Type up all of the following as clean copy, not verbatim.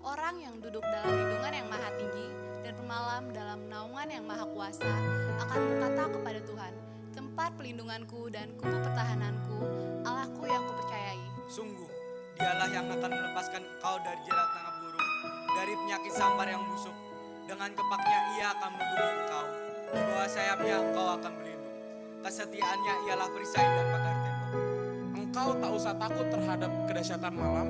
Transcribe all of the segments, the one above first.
Orang yang duduk dalam lindungan yang maha tinggi dan pemalam dalam naungan yang maha kuasa akan berkata kepada Tuhan, tempat pelindunganku dan kubu pertahananku, Allahku yang kupercayai. Sungguh, dialah yang akan melepaskan engkau dari jerat tangkap burung, dari penyakit sampar yang busuk. Dengan kepaknya ia akan melindungi engkau, di bawah sayapnya engkau akan berlindung. Kesetiaannya ialah perisai dan pagar tembok. Engkau tak usah takut terhadap kedahsyatan malam,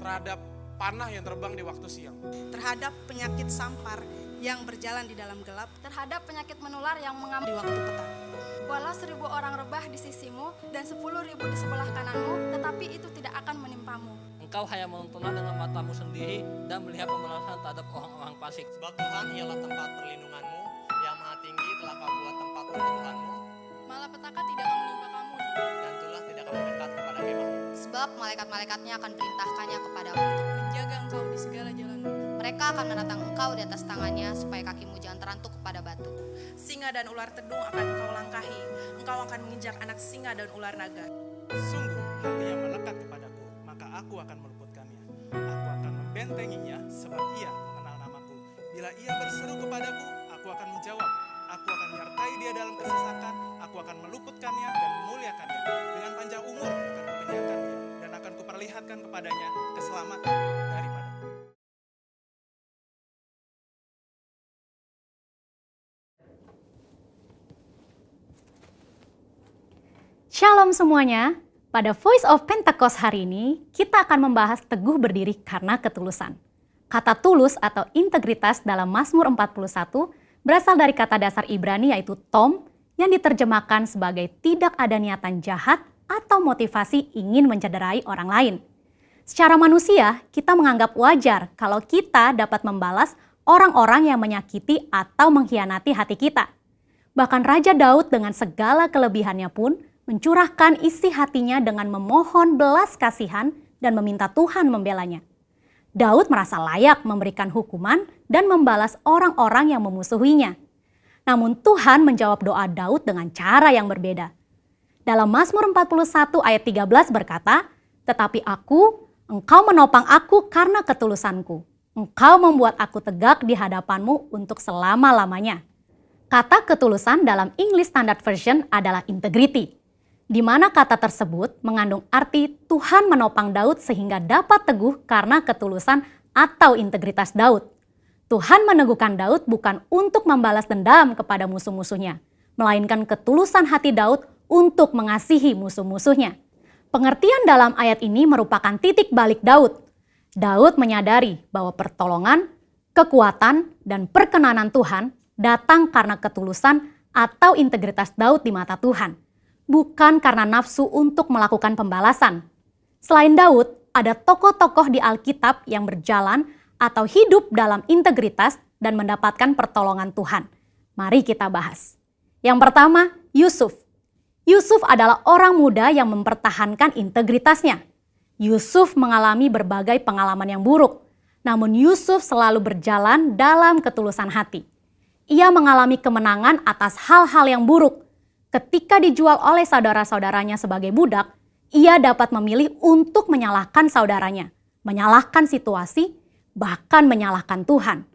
terhadap panah yang terbang di waktu siang. Terhadap penyakit sampar yang berjalan di dalam gelap, terhadap penyakit menular yang mengambil di waktu petang. Walau 1.000 orang rebah di sisimu dan 10.000 di sebelah kananmu, tetapi itu tidak akan menimpamu. Engkau hanya menontonlah dengan matamu sendiri dan melihat pembalasan terhadap orang-orang fasik. Sebab Tuhan ialah tempat perlindunganmu, yang maha tinggi telah kau buat tempat perlindunganmu, Malapetaka tidak akan menimpa kamu, dan tulah tidak akan mendekat kepada kemahmu. Sebab malaikat-malaikatnya akan perintahkannya kepadamu untuk Menjaga engkau di segala jalanmu. mereka akan menatang engkau di atas tangannya supaya kakimu jangan terantuk kepada batu. Singa dan ular tedung akan engkau langkahi. Engkau akan menginjak anak singa dan ular naga. Sungguh hatinya melekat kepadaku, maka aku akan meluputkannya. Aku akan membentenginya sebab ia mengenal namaku. Bila ia berseru kepadaku, aku akan menjawab. Aku akan menyertai dia dalam kesesakan, aku akan meluputkannya dan memuliakannya. Dengan panjang umur akan kukenyangkan dia, dan akan kuperlihatkan kepadanya keselamatan daripada. Shalom semuanya, pada Voice of Pentecost hari ini kita akan membahas teguh berdiri karena ketulusan. Kata tulus atau integritas dalam Mazmur 41 berasal dari kata dasar Ibrani yaitu tom yang diterjemahkan sebagai tidak ada niatan jahat atau motivasi ingin mencederai orang lain. Secara manusia, kita menganggap wajar kalau kita dapat membalas orang-orang yang menyakiti atau mengkhianati hati kita. Bahkan Raja Daud dengan segala kelebihannya pun mencurahkan isi hatinya dengan memohon belas kasihan dan meminta Tuhan membelanya. Daud merasa layak memberikan hukuman dan membalas orang-orang yang memusuhinya. Namun Tuhan menjawab doa Daud dengan cara yang berbeda. Dalam Mazmur 41 ayat 13 berkata, "Tetapi engkau menopang aku karena ketulusanku. Engkau membuat aku tegak di hadapanmu untuk selama-lamanya." Kata ketulusan dalam English Standard Version adalah integrity, di mana kata tersebut mengandung arti Tuhan menopang Daud sehingga dapat teguh karena ketulusan atau integritas Daud. Tuhan meneguhkan Daud bukan untuk membalas dendam kepada musuh-musuhnya, melainkan ketulusan hati Daud untuk mengasihi musuh-musuhnya. Pengertian dalam ayat ini merupakan titik balik Daud. Daud menyadari bahwa pertolongan, kekuatan, dan perkenanan Tuhan datang karena ketulusan atau integritas Daud di mata Tuhan, bukan karena nafsu untuk melakukan pembalasan. Selain Daud, ada tokoh-tokoh di Alkitab yang berjalan atau hidup dalam integritas dan mendapatkan pertolongan Tuhan. Mari kita bahas. Yang pertama, Yusuf. Yusuf adalah orang muda yang mempertahankan integritasnya. Yusuf mengalami berbagai pengalaman yang buruk, namun Yusuf selalu berjalan dalam ketulusan hati. Ia mengalami kemenangan atas hal-hal yang buruk. Ketika dijual oleh saudara-saudaranya sebagai budak, ia dapat memilih untuk menyalahkan saudaranya, menyalahkan situasi, bahkan menyalahkan Tuhan.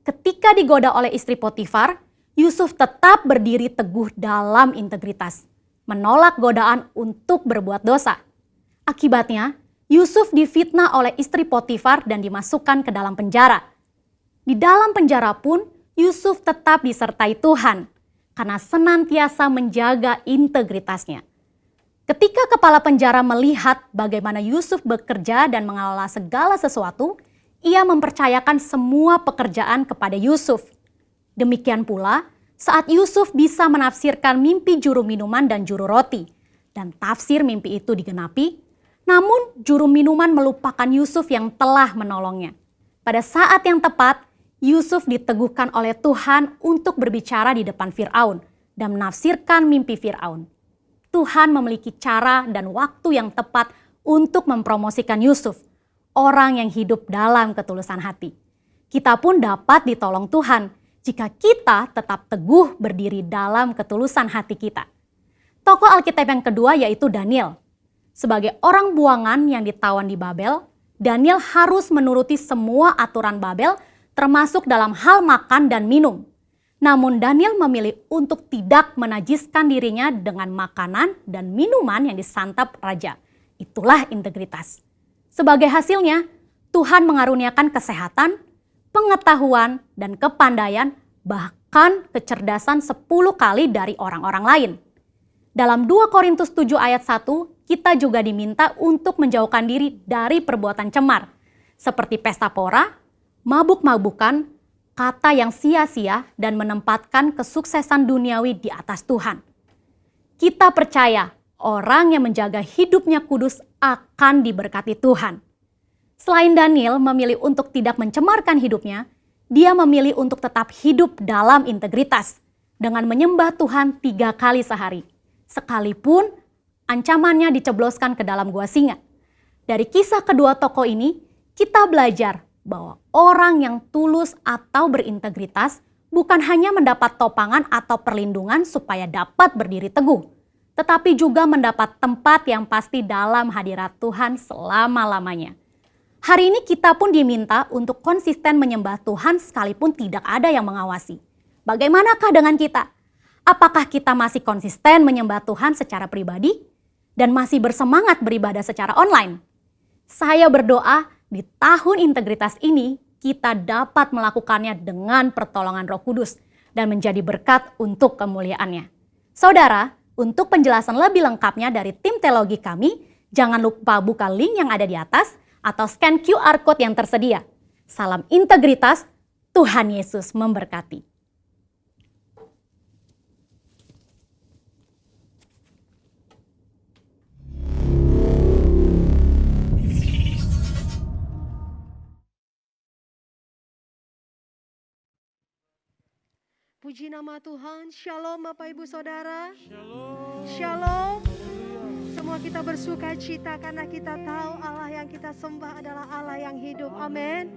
Ketika digoda oleh istri Potifar, Yusuf tetap berdiri teguh dalam integritas, menolak godaan untuk berbuat dosa. Akibatnya, Yusuf difitnah oleh istri Potifar dan dimasukkan ke dalam penjara. Di dalam penjara pun, Yusuf tetap disertai Tuhan, karena senantiasa menjaga integritasnya. Ketika kepala penjara melihat bagaimana Yusuf bekerja dan mengelola segala sesuatu, ia mempercayakan semua pekerjaan kepada Yusuf. Demikian pula saat Yusuf bisa menafsirkan mimpi juru minuman dan juru roti, dan tafsir mimpi itu digenapi, namun juru minuman melupakan Yusuf yang telah menolongnya. Pada saat yang tepat, Yusuf diteguhkan oleh Tuhan untuk berbicara di depan Firaun dan menafsirkan mimpi Firaun. Tuhan memiliki cara dan waktu yang tepat untuk mempromosikan Yusuf, orang yang hidup dalam ketulusan hati. Kita pun dapat ditolong Tuhan jika kita tetap teguh berdiri dalam ketulusan hati kita. Tokoh Alkitab yang kedua yaitu Daniel. Sebagai orang buangan yang ditawan di Babel, Daniel harus menuruti semua aturan Babel, termasuk dalam hal makan dan minum. Namun Daniel memilih untuk tidak menajiskan dirinya dengan makanan dan minuman yang disantap raja. Itulah integritas. Sebagai hasilnya, Tuhan mengaruniakan kesehatan, pengetahuan, dan kepandaian, bahkan kecerdasan 10 kali dari orang-orang lain. Dalam 2 Korintus 7 ayat 1, kita juga diminta untuk menjauhkan diri dari perbuatan cemar, seperti pesta pora, mabuk-mabukan, kata yang sia-sia, dan menempatkan kesuksesan duniawi di atas Tuhan. Kita percaya orang yang menjaga hidupnya kudus akan diberkati Tuhan. Selain Daniel memilih untuk tidak mencemarkan hidupnya, dia memilih untuk tetap hidup dalam integritas dengan menyembah Tuhan 3 kali sehari. Sekalipun ancamannya dicebloskan ke dalam gua singa. Dari kisah kedua tokoh ini, kita belajar bahwa orang yang tulus atau berintegritas bukan hanya mendapat topangan atau perlindungan supaya dapat berdiri teguh, tetapi juga mendapat tempat yang pasti dalam hadirat Tuhan selama-lamanya. Hari ini kita pun diminta untuk konsisten menyembah Tuhan sekalipun tidak ada yang mengawasi. Bagaimanakah dengan kita? Apakah kita masih konsisten menyembah Tuhan secara pribadi dan masih bersemangat beribadah secara online? Saya berdoa di tahun integritas ini kita dapat melakukannya dengan pertolongan Roh Kudus dan menjadi berkat untuk kemuliaannya. Saudara, untuk penjelasan lebih lengkapnya dari tim teologi kami, jangan lupa buka link yang ada di atas atau scan QR Code yang tersedia. Salam integritas, Tuhan Yesus memberkati. Puji nama Tuhan. Shalom Bapak Ibu Saudara. Shalom. Semua kita bersuka cita karena kita tahu Allah yang kita sembah adalah Allah yang hidup. Amin.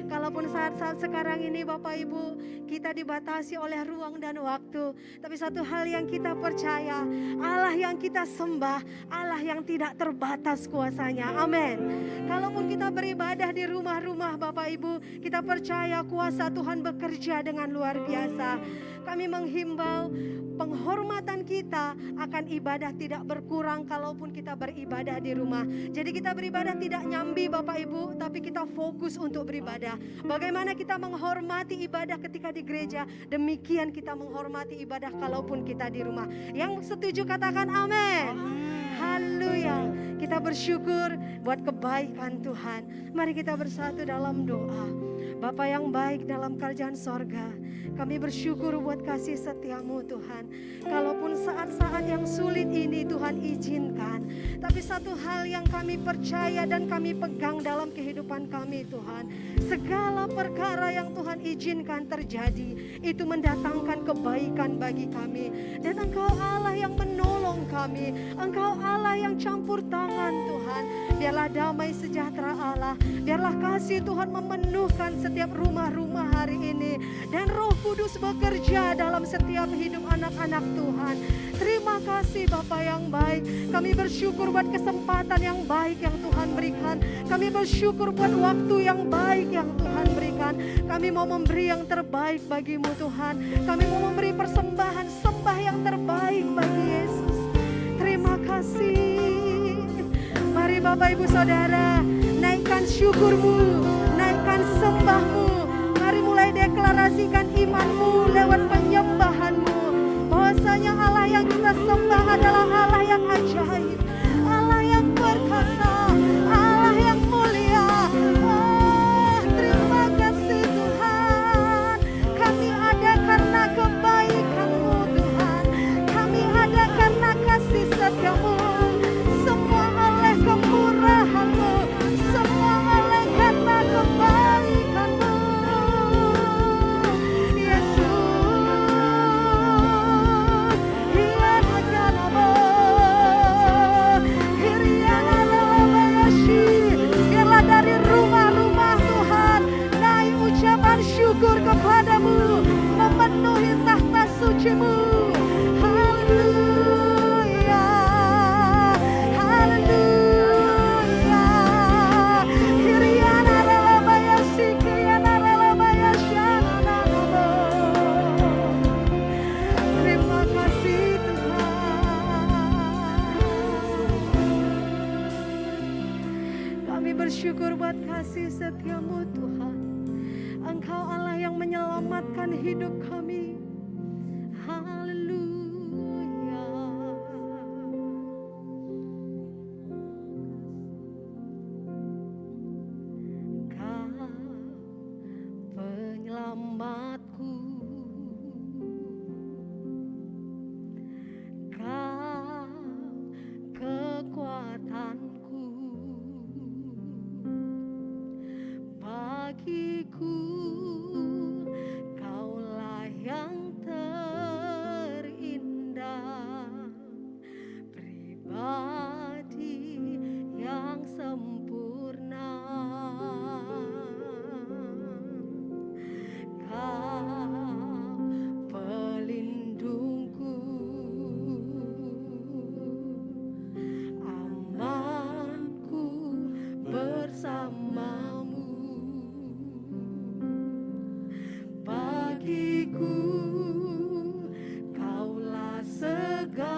Kalaupun saat-saat sekarang ini Bapak Ibu kita dibatasi oleh ruang dan waktu, tapi satu hal yang kita percaya, Allah yang kita sembah, Allah yang tidak terbatas kuasanya. Amin. Kalaupun kita beribadah di rumah-rumah Bapak Ibu, kita percaya kuasa Tuhan bekerja dengan luar biasa. Kami menghimbau penghormatan kita akan ibadah tidak berkurang kalaupun kita beribadah di rumah. Jadi kita beribadah tidak nyambi Bapak Ibu, tapi kita fokus untuk beribadah. Bagaimana kita menghormati ibadah ketika di gereja, demikian kita menghormati ibadah kalaupun kita di rumah. Yang setuju katakan amin. Haleluya. Kita bersyukur buat kebaikan Tuhan. Mari kita bersatu dalam doa. Bapa yang baik dalam kerajaan sorga, kami bersyukur buat kasih setiamu Tuhan. Kalaupun saat-saat yang sulit ini Tuhan izinkan, tapi satu hal yang kami percaya dan kami pegang dalam kehidupan kami Tuhan, segala perkara yang Tuhan izinkan terjadi, itu mendatangkan kebaikan bagi kami. Dan Engkau Allah yang menolong kami, Engkau Allah yang campur tangan Tuhan. Biarlah damai sejahtera Allah, biarlah kasih Tuhan memenuhkan setiap rumah-rumah hari ini. Dan Roh Kudus bekerja dalam setiap hidup anak-anak Tuhan. Terima kasih Bapa yang baik. Kami bersyukur buat kesempatan yang baik yang Tuhan berikan. Kami bersyukur buat waktu yang baik yang Tuhan berikan. Kami mau memberi yang terbaik bagimu Tuhan. Kami mau memberi persembahan sembah yang terbaik bagi Yesus. Terima kasih. Mari Bapak Ibu Saudara, naikkan syukurmu, naikkan sembahmu. Mari mulai deklarasikan imanmu lewat penyembahanmu. Bahwasanya Allah yang kita sembah adalah Allah yang ajaib, Allah yang perkasa, Allah yang mulia. Terima kasih Tuhan. Kami ada karena kebaikan-Mu Tuhan. Kami ada karena kasih setiamu. Semua oleh kemurahan-Mu, semua oleh karena kebaikan-Mu. Biarlah dari rumah-rumah Tuhan naik ucapan syukur kepadamu, memenuhi tahta suci-Mu. Haleluya, haleluya. Engkau Allah yang menyelamatkan hidup kami. Haleluya. Kau penyelamatku, Kau kekuatanku, bagiku Kaulah yang terindah, pribadi yang sempurna. Kau pelindungku, amanku bersamamu. Bagiku Kaulah segalanya,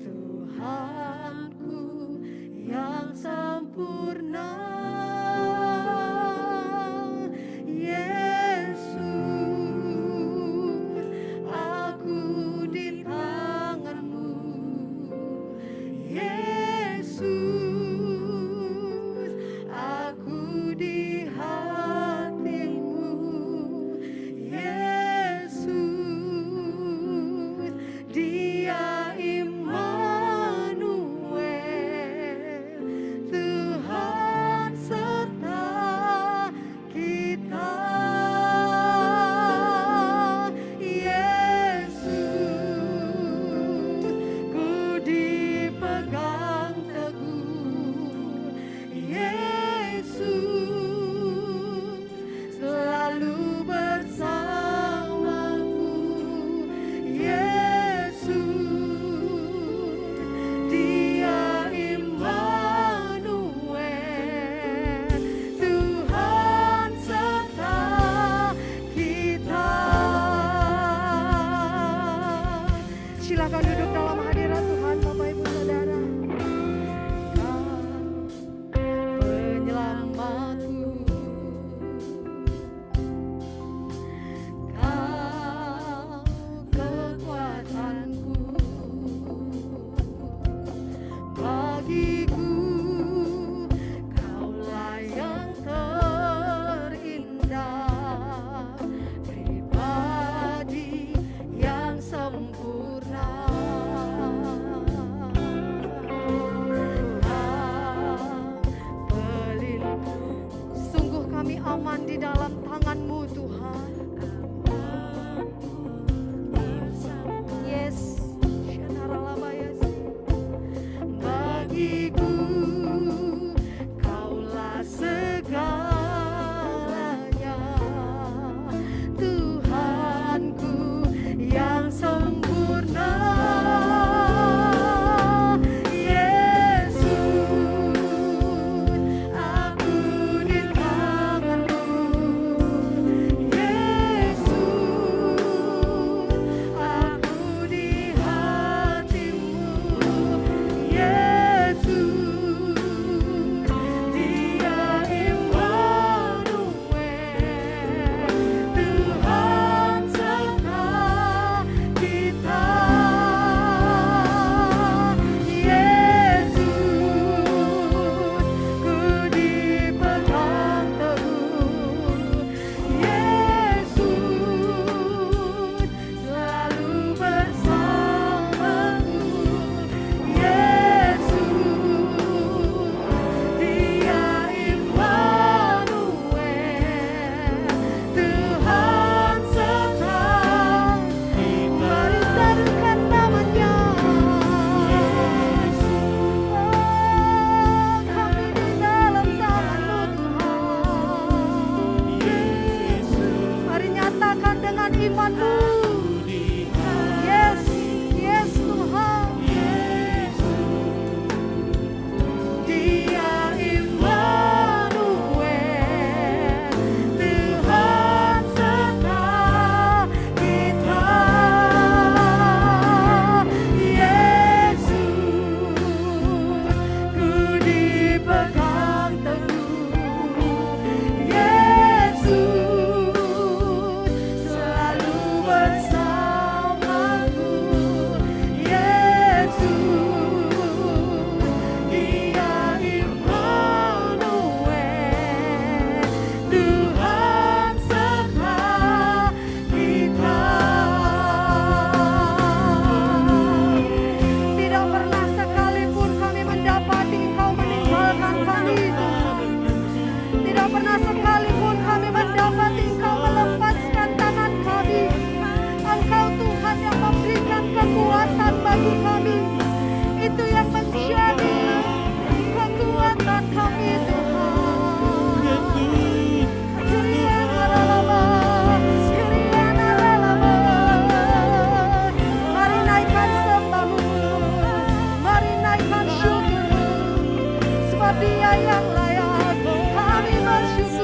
Tuhanku yang sempurna. Yesus, aku di tangan-Mu. Yesus, aku di hati-Mu. Yesus, Dia Immanuel, Tuhan serta kita. Yesus, ku dipegang teguh. Yesus, selalu bersamaku. Yesus, Dia Immanuel, Tuhan serta kita. Silakan duduk dalam hadirat Tuhan, Bapak Ibu Saudara. Kau penyelamatku, Kau kekuatanku, bagiku Kaulah yang terindah, pribadi yang sempurna. Kau pelindung, sungguh kami aman di dalam tangan-Mu Tuhan. Yes, Shanaralabayasi. Bagiku Kaulah segalanya, Tuhanku yang sempurna. Yesus, aku di tangan-Mu. Yesus, pernah sekalipun kami mendapati Engkau melepaskan tangan kami. Engkau Tuhan yang memberikan kekuatan bagi kami. Itu yang menjadi kekuatan kami Tuhan. Mari naikkan sembahmu, mari naikkan syukur, sebab Dia yang layak kami bersyukur.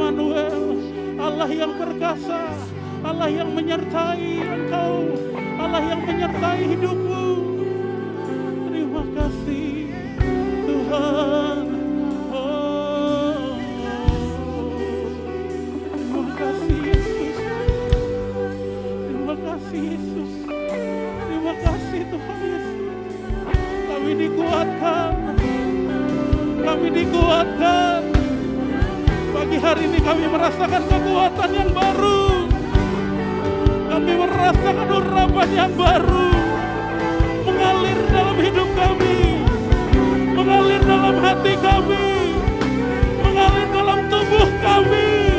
Immanuel, Allah yang perkasa, Allah yang menyertai engkau, Allah yang menyertai hidupmu. Terima kasih Tuhan. Terima kasih Yesus. Terima kasih Yesus. Terima kasih Tuhan Yesus. Kami dikuatkan. Kami dikuatkan. Pagi hari ini kami merasakan kekuatan yang baru. Kami merasakan urapan yang baru mengalir dalam hidup kami, mengalir dalam hati kami, mengalir dalam tubuh kami.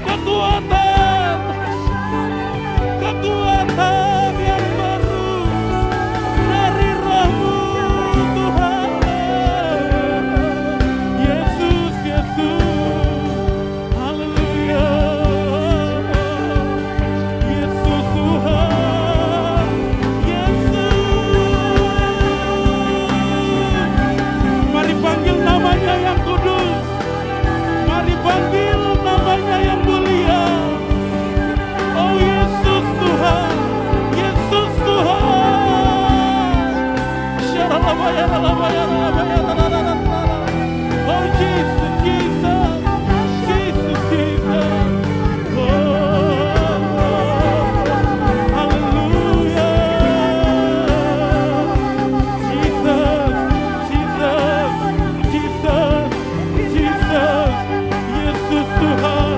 Kekuatan, kekuatan yang baru dari Roh-Mu Tuhan. Yesus, Yesus, haleluya. Yesus Tuhan, Yesus. Mari panggil namanya yang kudus. Mari panggil namanya yang mulia. Oh Yesus Tuhan, Yesus Tuhan. Syaralabaya, lalabaya, lalabaya, lalabaya. Oh Jesus, Jesus, Jesus, Jesus. Oh, haleluya. Jesus, Jesus, Jesus, Jesus. Yesus Tuhan,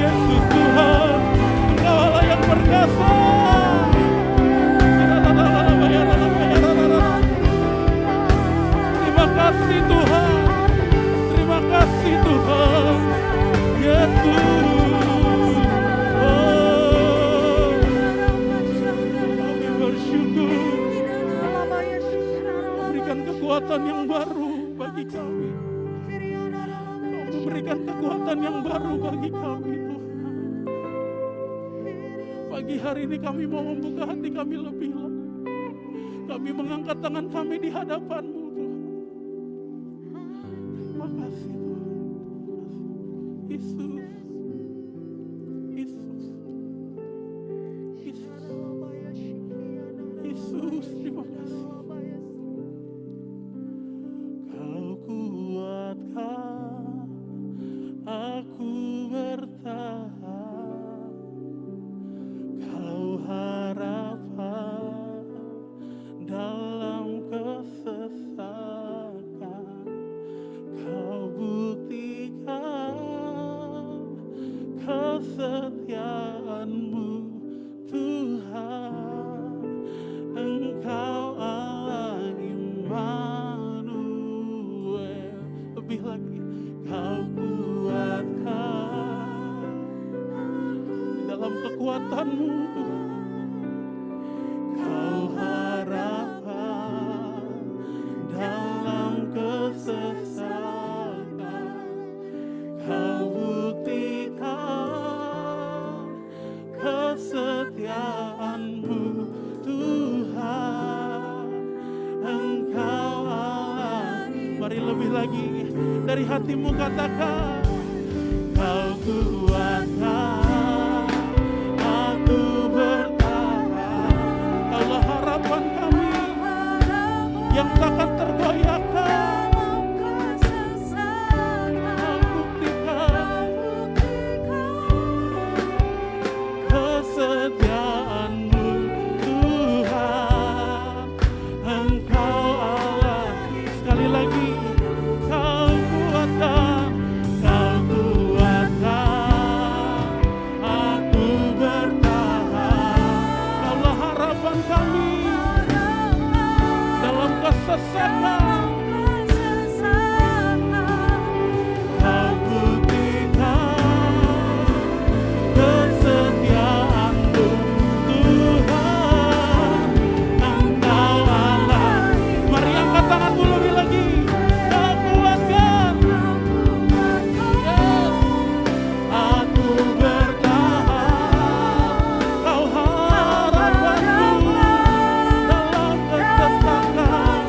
Yesus Tuhan. Engkau Allah yang perkasa. Terima kasih Tuhan. Terima kasih Tuhan. Yesus. Oh, kami bersyukur. Berikan kekuatan yang baru bagi kami. Kau memberikan kekuatan yang baru bagi kami Tuhan. Pagi hari ini kami mau membuka hati kami lebih lagi. Kami mengangkat tangan kami di hadapan-Mu Tuhan. Terima kasih Tuhan. Yesus. Yesus. Yesus. Yesus, terima kasih. Kau kuatkan aku bertahan. Kau harapan dalam kesesakan. Kau buktikan kesetiaan-Mu Tuhan. Engkau Allah Immanuel. Lebih lagi, Kau kuatkan di dalam kekuatan-Mu Tuhan. Kau harapan dalam kesesakan. Kau buktikan kesetiaan-Mu Tuhan. Engkau Allah. Mari lebih lagi dari hatimu katakan. Kau kuatkan aku bertahan. Kaulah harapan kami yang takkan tergoyahkan. Kau buktikan kesetiaan-Mu Tuhan. Engkau Allah. Sekali lagi, Kau kuatkan, Kau kuatkan aku bertahan. Kaulah harapan kami dalam kesesakan. Kau buktikan kesetiaan-Mu Tuhan. Engkau Allah. Mari angkat tanganmu lebih lagi. Kau kuatkan aku bertahan. Kau harapanku dalam kesesakan.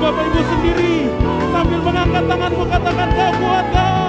Bapak Ibu sendiri sambil mengangkat tanganmu katakan kau kuat kau.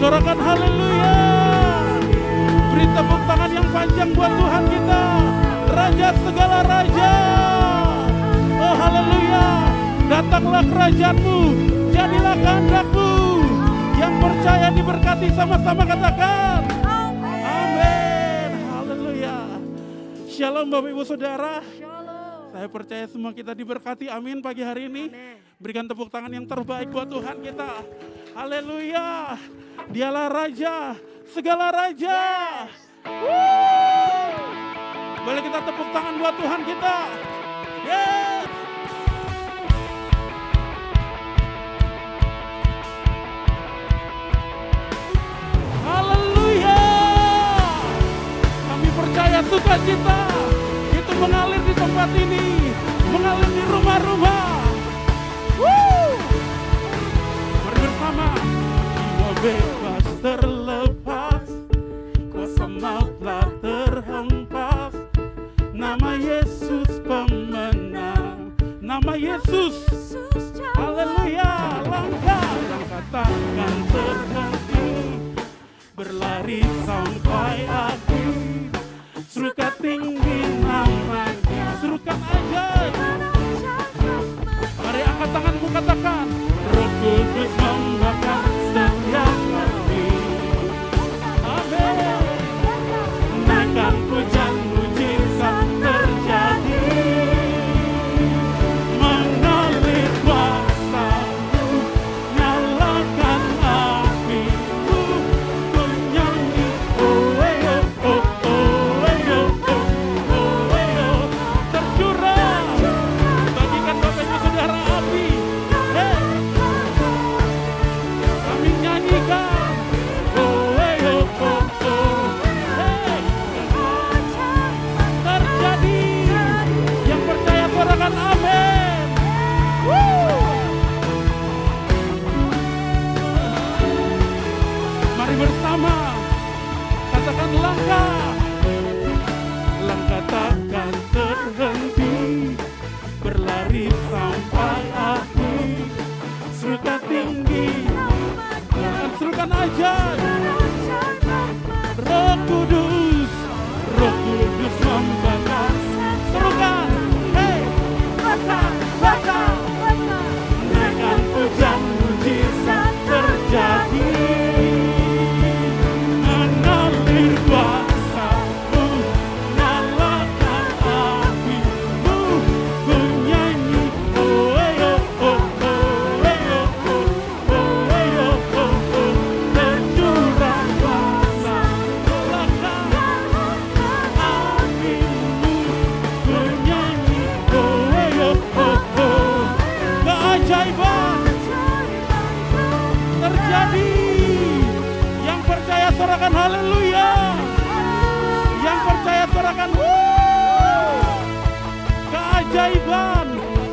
Sorakan haleluya. Beri tepuk tangan yang panjang buat Tuhan kita, Raja segala raja. Oh haleluya. Datanglah kerajaan-Mu, jadilah kehendak-Mu. Yang percaya diberkati sama-sama katakan amin. Haleluya. Shalom Bapak Ibu Saudara. Saya percaya semua kita diberkati, amin pagi hari ini. Berikan tepuk tangan yang terbaik buat Tuhan kita. Haleluya. Dialah Raja, segala Raja. Boleh kita tepuk tangan buat Tuhan kita. Yes. Haleluya. Kami percaya sukacita itu mengalir di tempat ini, mengalir di rumah-rumah. Mari bersama. Jiwa bebas terlepas, kuasa maut telah terhempas. Nama Yesus pemenang, nama Yesus. Haleluya. Langkah takkan terhenti, berlari sampai akhir. Serukan tinggi namanya, serukan aja. Mari angkat tanganmu katakan, Roh Kudus membakar setiap hati. Amin. Naikkan pujian mujizat terjadi, mengalir kuasa-Mu, nyalakan api-Mu, ku nyanyi oh oh oh oh oh oh oh, tercurah. Bagikan Bapak Ibu Saudara api. Hey. Kami nyanyikan oh oh oh oh. Hey. Terjadi. Yang percaya suarakan amin. Mari bersama katakan langkah takkan terhenti, berlari sampai akhir. Serukan tinggi, serukan aja. Roh Kudus membakar. Serukan, hey, bakar. Naikkan pujian mujizat terjadi, mengalir kuasa-Mu, nyalakan api-Mu, ku nyanyi oh oh oh oh oh oh oh oh, tercurah kuasa api-Mu, ku nyanyi oh oh oh oh. Keajaiban terjadi. Yang percaya sorakan haleluya. Yang percaya sorakan keajaiban,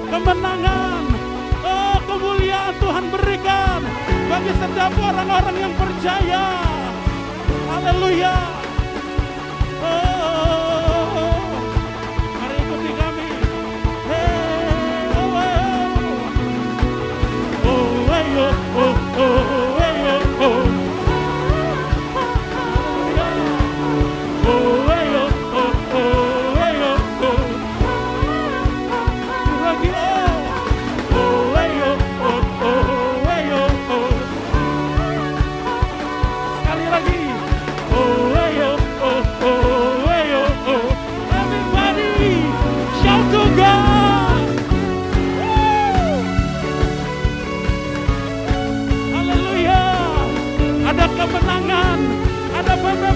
kemenangan, oh kemuliaan Tuhan berikan bagi setiap orang-orang yang percaya. Haleluya. Oh, mari ikuti kami. Hey, oh, oh, oh, oh, oh, oh, oh.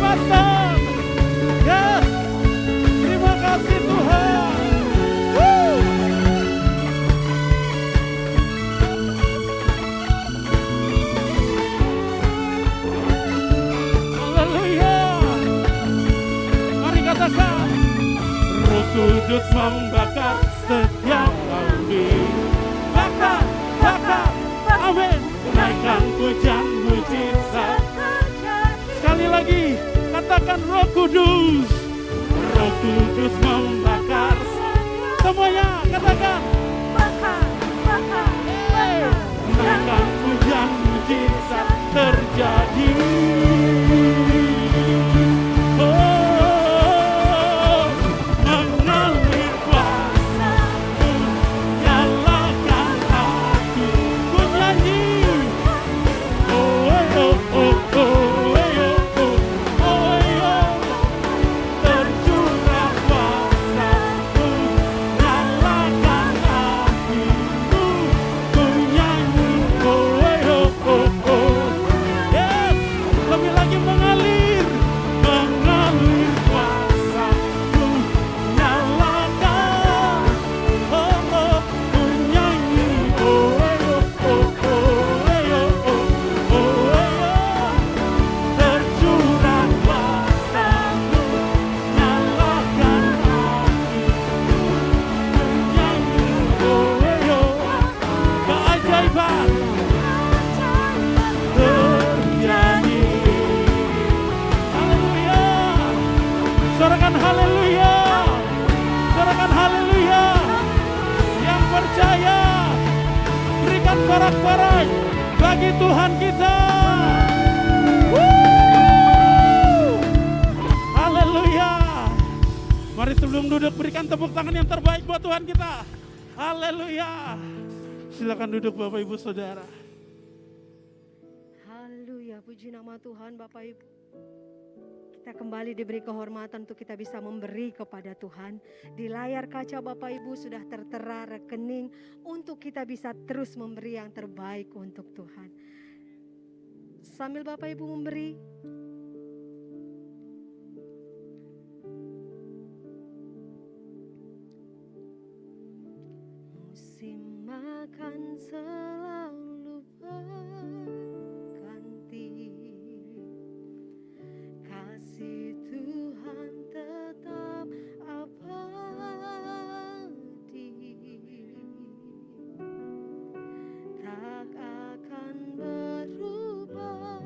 kebebasan. Yes, terima kasih Tuhan. Woo. Haleluya. Mari katakan, Roh Kudus membakar setiap kalbi. Bakar, bakar, amin. Naikkan pujian mujizat. Sekali lagi, katakan Roh Kudus. Roh Kudus membakar. Semuanya katakan. Bakar, bakar, bakar. Naikkan pujian mujizat terjadi. Sorak-sorai bagi Tuhan kita. Haleluya. Mari sebelum duduk berikan tepuk tangan yang terbaik buat Tuhan kita. Haleluya. Silakan duduk Bapak Ibu Saudara. Haleluya, puji nama Tuhan Bapak Ibu. Kita kembali diberi kehormatan untuk kita bisa memberi kepada Tuhan. Di layar kaca Bapak Ibu sudah tertera rekening untuk kita bisa terus memberi yang terbaik untuk Tuhan. Sambil Bapak Ibu memberi, musim makan selalu berganti. Kasih Tuhan tetap abadi, tak akan berubah.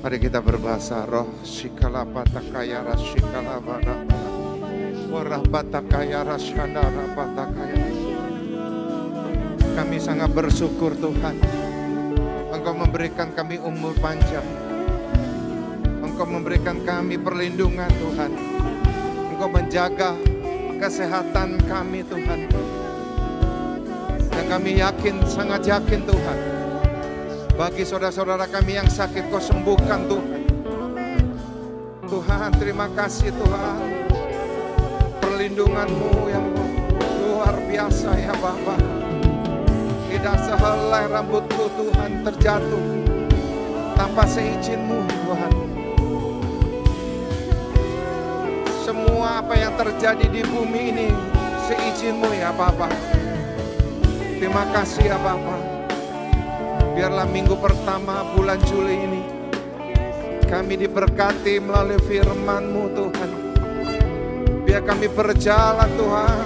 Mari kita berbahasa roh. Shikala patakaya rasikala bana. Warah patakaya rasyandara patakaya. Kami sangat bersyukur Tuhan. Engkau memberikan kami umur panjang. Engkau memberikan kami perlindungan Tuhan. Engkau menjaga kesehatan kami Tuhan. Dan kami yakin, sangat yakin Tuhan. Bagi saudara-saudara kami yang sakit, Kau sembuhkan Tuhan. Tuhan, terima kasih Tuhan. Perlindungan-Mu yang luar biasa ya Bapa. Tidak sehelai rambutku Tuhan terjatuh tanpa seizin-Mu Tuhan. Semua apa yang terjadi di bumi ini seizin-Mu ya Bapa. Terima kasih ya Bapa. Biarlah minggu pertama bulan Juli ini kami diberkati melalui firman-Mu Tuhan. Biar kami berjalan Tuhan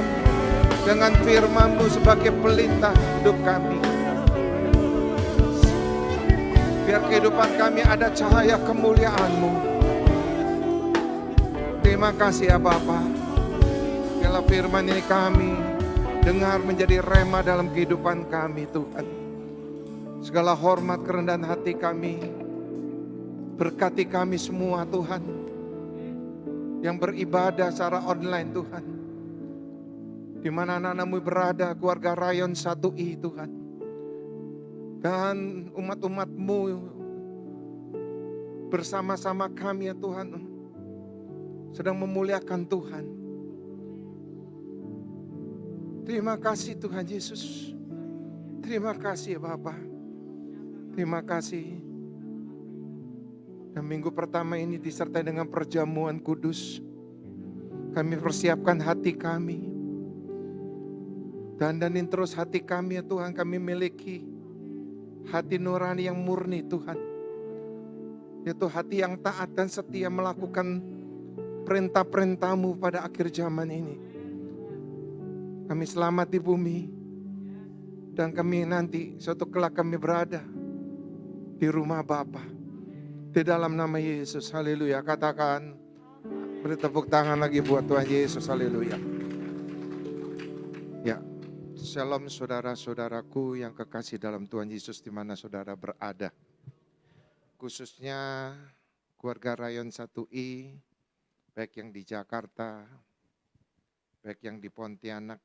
dengan firman-Mu sebagai pelita hidup kami. Biar kehidupan kami ada cahaya kemuliaan-Mu. Terima kasih ya Bapa. Biarlah firman ini kami dengar menjadi rema dalam kehidupan kami Tuhan. Segala hormat kerendahan hati kami, berkati kami semua Tuhan, yang beribadah secara online Tuhan. Di mana anak-anak-Mu berada, keluarga Rayon 1I Tuhan. Dan umat-umat-Mu bersama-sama kami ya Tuhan, sedang memuliakan Tuhan. Terima kasih Tuhan Yesus. Terima kasih ya Bapa. Terima kasih. Dan minggu pertama ini disertai dengan perjamuan kudus. Kami persiapkan hati kami. Dandanin terus hati kami ya Tuhan. Kami miliki hati nurani yang murni Tuhan. Yaitu hati yang taat dan setia melakukan perintah-perintah-Mu pada akhir zaman ini. Kami selamat di bumi. Dan kami nanti suatu kelak kami berada di rumah Bapa. Di dalam nama Yesus, haleluya. Katakan, beri tepuk tangan lagi buat Tuhan Yesus, haleluya. Ya, shalom saudara-saudaraku yang kekasih dalam Tuhan Yesus di mana saudara berada. Khususnya keluarga Rayon 1I, baik yang di Jakarta, baik yang di Pontianak,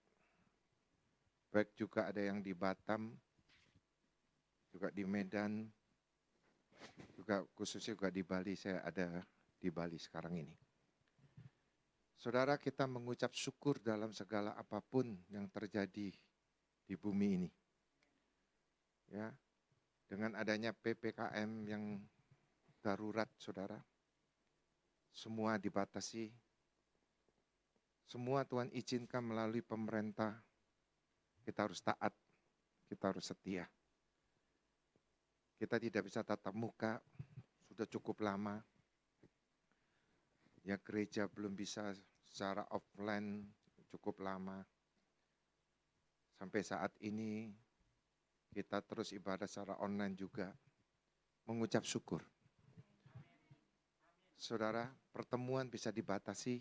baik juga ada yang di Batam, juga di Medan, juga khususnya juga di Bali. Saya ada di Bali sekarang ini. Saudara, kita mengucap syukur dalam segala apapun yang terjadi di bumi ini. Ya, dengan adanya PPKM yang darurat, saudara, semua dibatasi. Semua Tuhan izinkan melalui pemerintah. Kita harus taat, kita harus setia. Kita tidak bisa tatap muka, sudah cukup lama. Ya, gereja belum bisa secara offline cukup lama. Sampai saat ini kita terus ibadah secara online juga. Mengucap syukur. Saudara, pertemuan bisa dibatasi,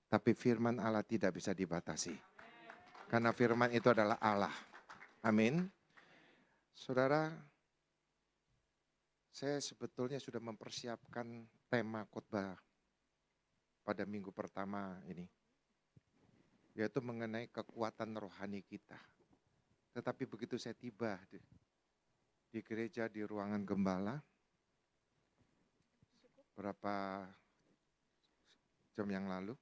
tapi firman Allah tidak bisa dibatasi. Karena firman itu adalah Allah. Amin. Saudara, saya sebetulnya sudah mempersiapkan tema khotbah pada minggu pertama ini, yaitu mengenai kekuatan rohani kita. Tetapi begitu saya tiba di gereja di ruangan gembala, berapa jam yang lalu,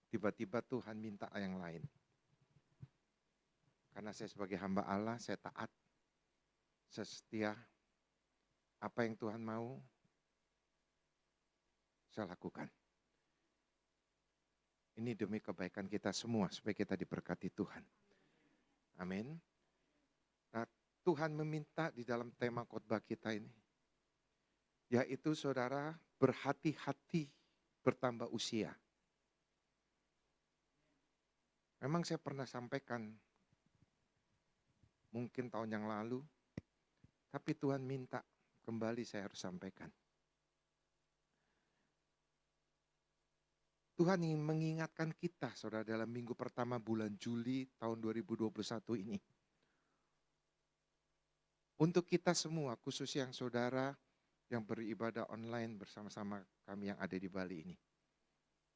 tiba-tiba Tuhan minta yang lain. Karena saya sebagai hamba Allah, saya taat, saya setia. Apa yang Tuhan mau, saya lakukan. Ini demi kebaikan kita semua, supaya kita diberkati Tuhan. Amin. Nah, Tuhan meminta di dalam tema khotbah kita ini, yaitu saudara berhati-hati bertambah usia. Memang saya pernah sampaikan, mungkin tahun yang lalu, tapi Tuhan minta, kembali saya harus sampaikan. Tuhan ingin mengingatkan kita, saudara, dalam minggu pertama bulan Juli tahun 2021 ini. Untuk kita semua, khusus yang saudara yang beribadah online bersama-sama kami yang ada di Bali ini.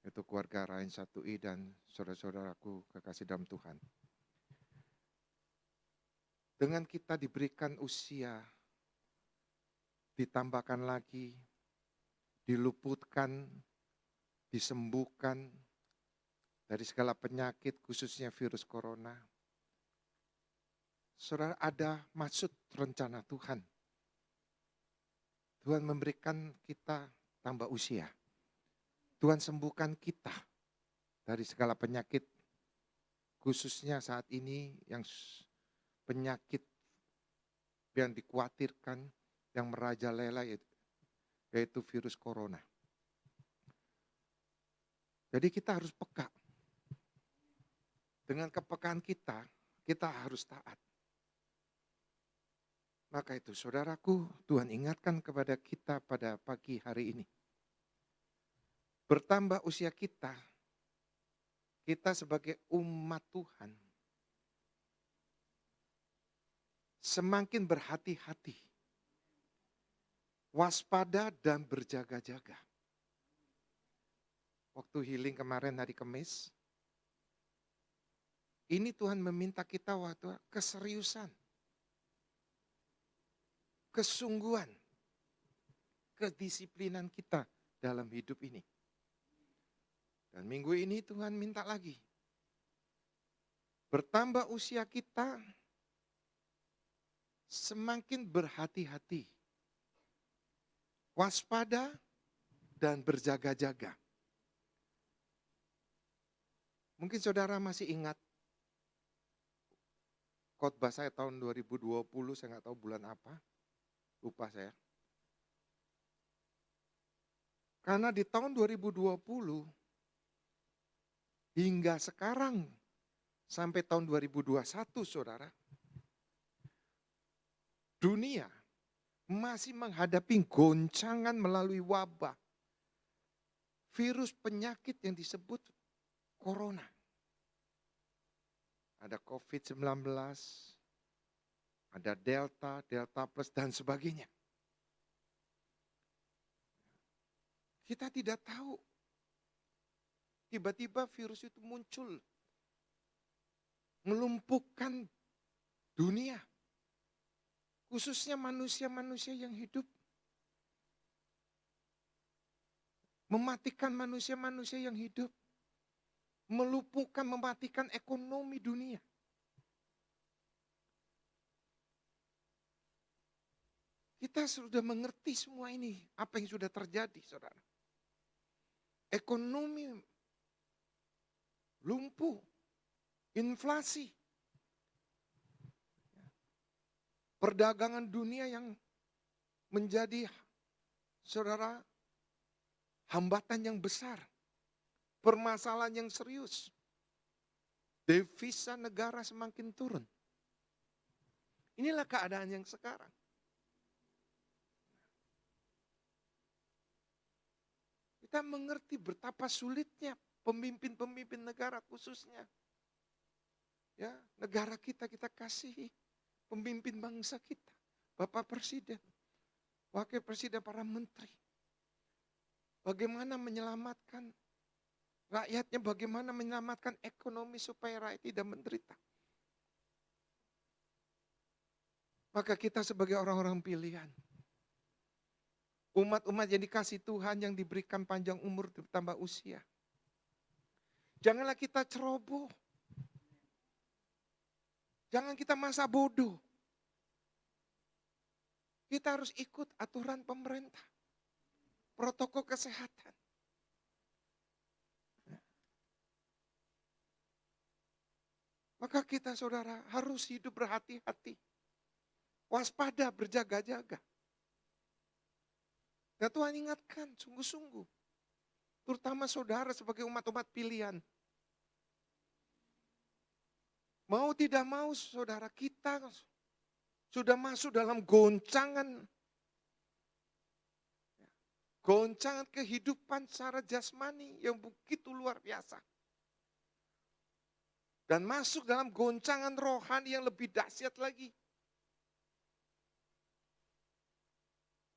Yaitu keluarga Rayon 1I dan saudara-saudaraku kekasih dalam Tuhan. Dengan kita diberikan usia, ditambahkan lagi, diluputkan, disembuhkan dari segala penyakit khususnya virus corona. Saudara, ada maksud rencana Tuhan. Tuhan memberikan kita tambah usia. Tuhan sembuhkan kita dari segala penyakit, khususnya saat ini yang penyakit yang dikhawatirkan, yang merajalela yaitu virus corona. Jadi kita harus peka. Dengan kepekaan kita harus taat. Maka itu saudaraku, Tuhan ingatkan kepada kita pada pagi hari ini. Bertambah usia kita sebagai umat Tuhan, semakin berhati-hati, waspada dan berjaga-jaga. Waktu healing kemarin hari Kamis, ini Tuhan meminta kita waktu keseriusan, kesungguhan, kedisiplinan kita dalam hidup ini. Dan minggu ini Tuhan minta lagi, bertambah usia kita, semakin berhati-hati, waspada dan berjaga-jaga. Mungkin saudara masih ingat khotbah saya tahun 2020, saya nggak tahu bulan apa, lupa saya. Karena di tahun 2020 hingga sekarang sampai tahun 2021, saudara, dunia masih menghadapi goncangan melalui wabah, virus penyakit yang disebut corona. Ada COVID-19, ada Delta plus dan sebagainya. Kita tidak tahu. Tiba-tiba virus itu muncul. Melumpuhkan dunia. Khususnya manusia-manusia yang hidup. Mematikan manusia-manusia yang hidup. Melumpuhkan, mematikan ekonomi dunia. Kita sudah mengerti semua ini, apa yang sudah terjadi, saudara. Ekonomi lumpuh, inflasi. Perdagangan dunia yang menjadi, saudara, hambatan yang besar. Permasalahan yang serius. Devisa negara semakin turun. Inilah keadaan yang sekarang. Kita mengerti betapa sulitnya pemimpin-pemimpin negara khususnya. Ya, negara kita kasihi. Pemimpin bangsa kita. Bapak Presiden. Wakil Presiden, para menteri. Bagaimana menyelamatkan rakyatnya, bagaimana menyelamatkan ekonomi supaya rakyat tidak menderita. Maka kita sebagai orang-orang pilihan, umat-umat yang dikasih Tuhan, yang diberikan panjang umur, bertambah usia. Janganlah kita ceroboh. Jangan kita masa bodoh. Kita harus ikut aturan pemerintah. Protokol kesehatan. Maka kita, saudara, harus hidup berhati-hati. Waspada, berjaga-jaga. Dan Tuhan ingatkan sungguh-sungguh. Terutama saudara sebagai umat-umat pilihan. Mau tidak mau, saudara, kita sudah masuk dalam goncangan goncangan kehidupan secara jasmani yang begitu luar biasa. Dan masuk dalam goncangan rohani yang lebih dahsyat lagi.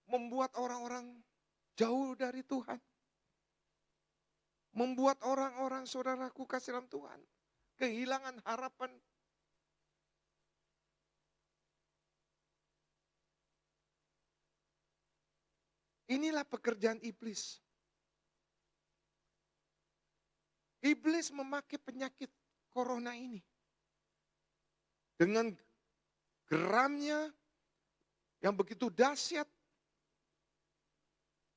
Membuat orang-orang jauh dari Tuhan. Membuat orang-orang saudaraku kasih dalam Tuhan kehilangan harapan. Inilah pekerjaan iblis. Iblis memakai penyakit corona ini dengan geramnya yang begitu dahsyat.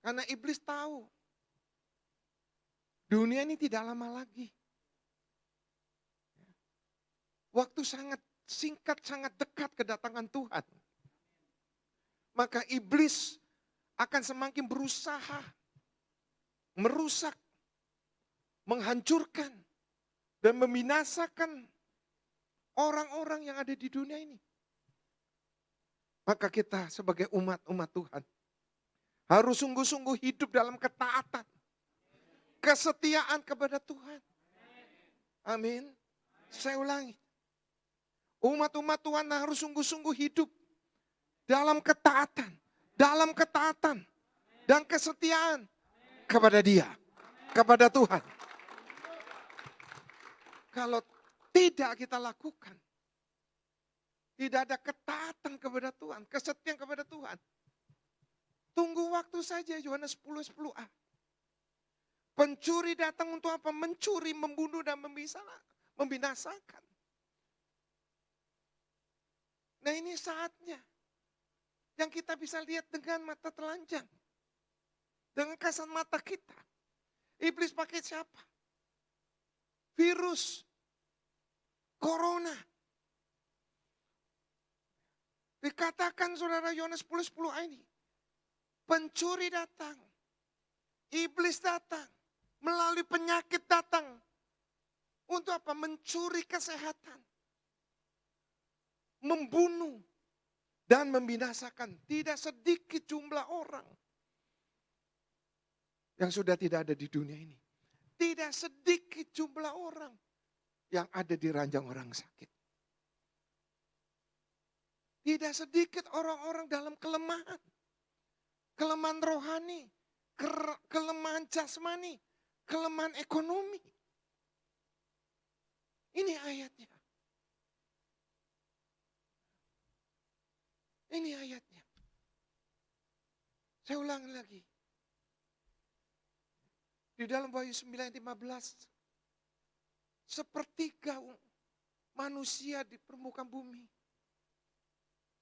Karena iblis tahu dunia ini tidak lama lagi. Waktu sangat singkat, sangat dekat kedatangan Tuhan. Maka iblis akan semakin berusaha merusak, menghancurkan, dan membinasakan orang-orang yang ada di dunia ini. Maka kita sebagai umat-umat Tuhan harus sungguh-sungguh hidup dalam ketaatan, kesetiaan kepada Tuhan. Amin. Saya ulangi. Umat-umat Tuhan harus sungguh-sungguh hidup dalam ketaatan dan kesetiaan kepada Dia, kepada Tuhan. Kalau tidak kita lakukan, tidak ada ketaatan kepada Tuhan, kesetiaan kepada Tuhan, tunggu waktu saja. Yohanes 10:10a. Pencuri datang untuk apa? Mencuri, membunuh, dan membinasakan. Nah, ini saatnya yang kita bisa lihat dengan mata telanjang. Dengan kasat mata kita. Iblis pakai siapa? Virus. Corona. Dikatakan saudara Yohanes 10:10a ini. Pencuri datang. Iblis datang. Melalui penyakit datang. Untuk apa? Mencuri kesehatan. Membunuh. Dan membinasakan. Tidak sedikit jumlah orang yang sudah tidak ada di dunia ini. Tidak sedikit jumlah orang yang ada di ranjang orang sakit. Tidak sedikit orang-orang dalam kelemahan. Kelemahan rohani, kelemahan jasmani, kelemahan ekonomi. Ini ayatnya. Ini ayatnya. Saya ulangi lagi. Di dalam Wahyu 9:15. Sepertiga manusia di permukaan bumi.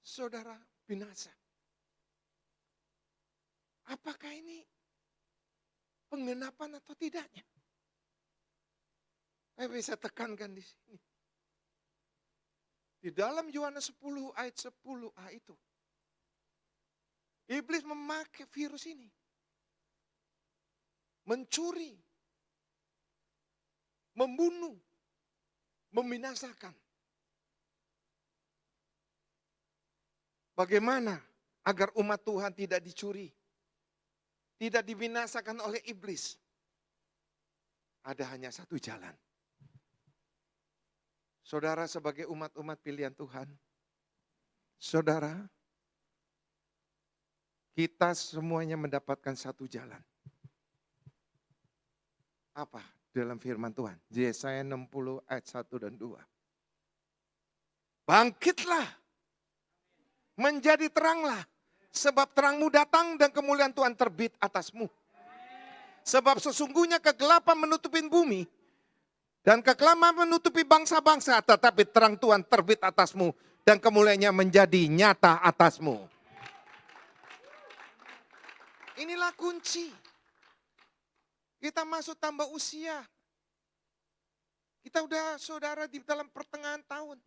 Saudara, binasa. Apakah ini penggenapan atau tidaknya? Saya bisa tekankan di sini. Di dalam Yohanes 10 ayat 10a itu. Iblis memakai virus ini. Mencuri. Membunuh. Membinasakan. Bagaimana agar umat Tuhan tidak dicuri? Tidak dibinasakan oleh iblis. Ada hanya satu jalan. Saudara sebagai umat-umat pilihan Tuhan. Saudara, kita semuanya mendapatkan satu jalan. Apa? Dalam firman Tuhan. Yesaya 60 ayat 1 dan 2. Bangkitlah. Menjadi teranglah. Sebab terangmu datang dan kemuliaan Tuhan terbit atasmu. Sebab sesungguhnya kegelapan menutupi bumi. Dan kekelaman menutupi bangsa-bangsa. Tetapi terang Tuhan terbit atasmu. Dan kemuliaannya menjadi nyata atasmu. Inilah kunci. Kita masuk tambah usia. Kita udah saudara di dalam pertengahan tahun.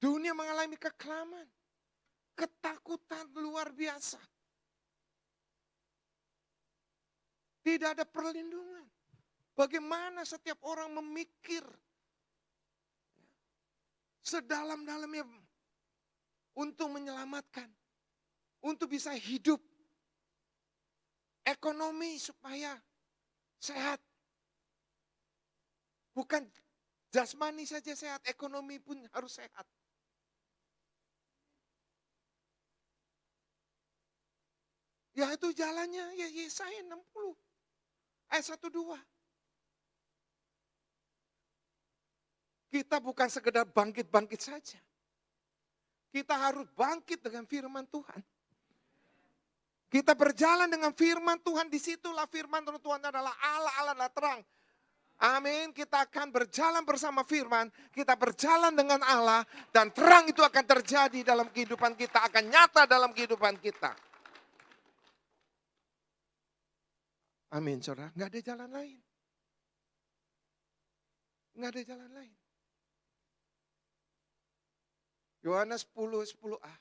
Dunia mengalami kekelaman. Ketakutan luar biasa. Tidak ada perlindungan. Bagaimana setiap orang memikir sedalam-dalamnya untuk menyelamatkan. Untuk bisa hidup ekonomi supaya sehat. Bukan jasmani saja sehat, ekonomi pun harus sehat. Ya itu jalannya, ya Yesaya 60. Ayat 1-2. Kita bukan sekedar bangkit-bangkit saja. Kita harus bangkit dengan firman Tuhan. Kita berjalan dengan firman Tuhan, disitulah firman Tuhan adalah Allah adalah terang. Amin, kita akan berjalan bersama firman, kita berjalan dengan Allah, dan terang itu akan terjadi dalam kehidupan kita, akan nyata dalam kehidupan kita. Amin, saudara. Nggak ada jalan lain. Nggak ada jalan lain. Yohanes 10:10a.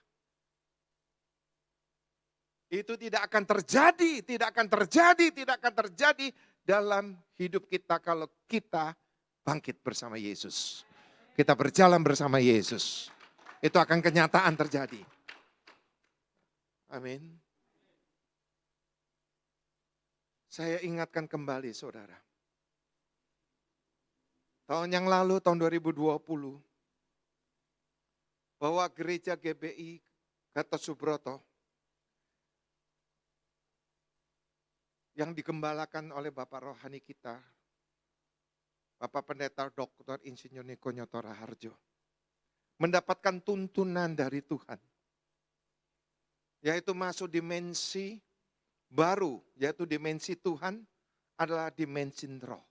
Itu tidak akan terjadi, tidak akan terjadi, tidak akan terjadi dalam hidup kita kalau kita bangkit bersama Yesus. Kita berjalan bersama Yesus. Itu akan kenyataan terjadi. Amin. Saya ingatkan kembali saudara. Tahun yang lalu, tahun 2020, bahwa gereja GBI Gatot Subroto yang digembalakan oleh Bapak Rohani kita, Bapak Pendeta Dr. Insinyur Niko Nyoto Raharjo, mendapatkan tuntunan dari Tuhan, yaitu masuk dimensi baru, yaitu dimensi Tuhan adalah dimensi roh.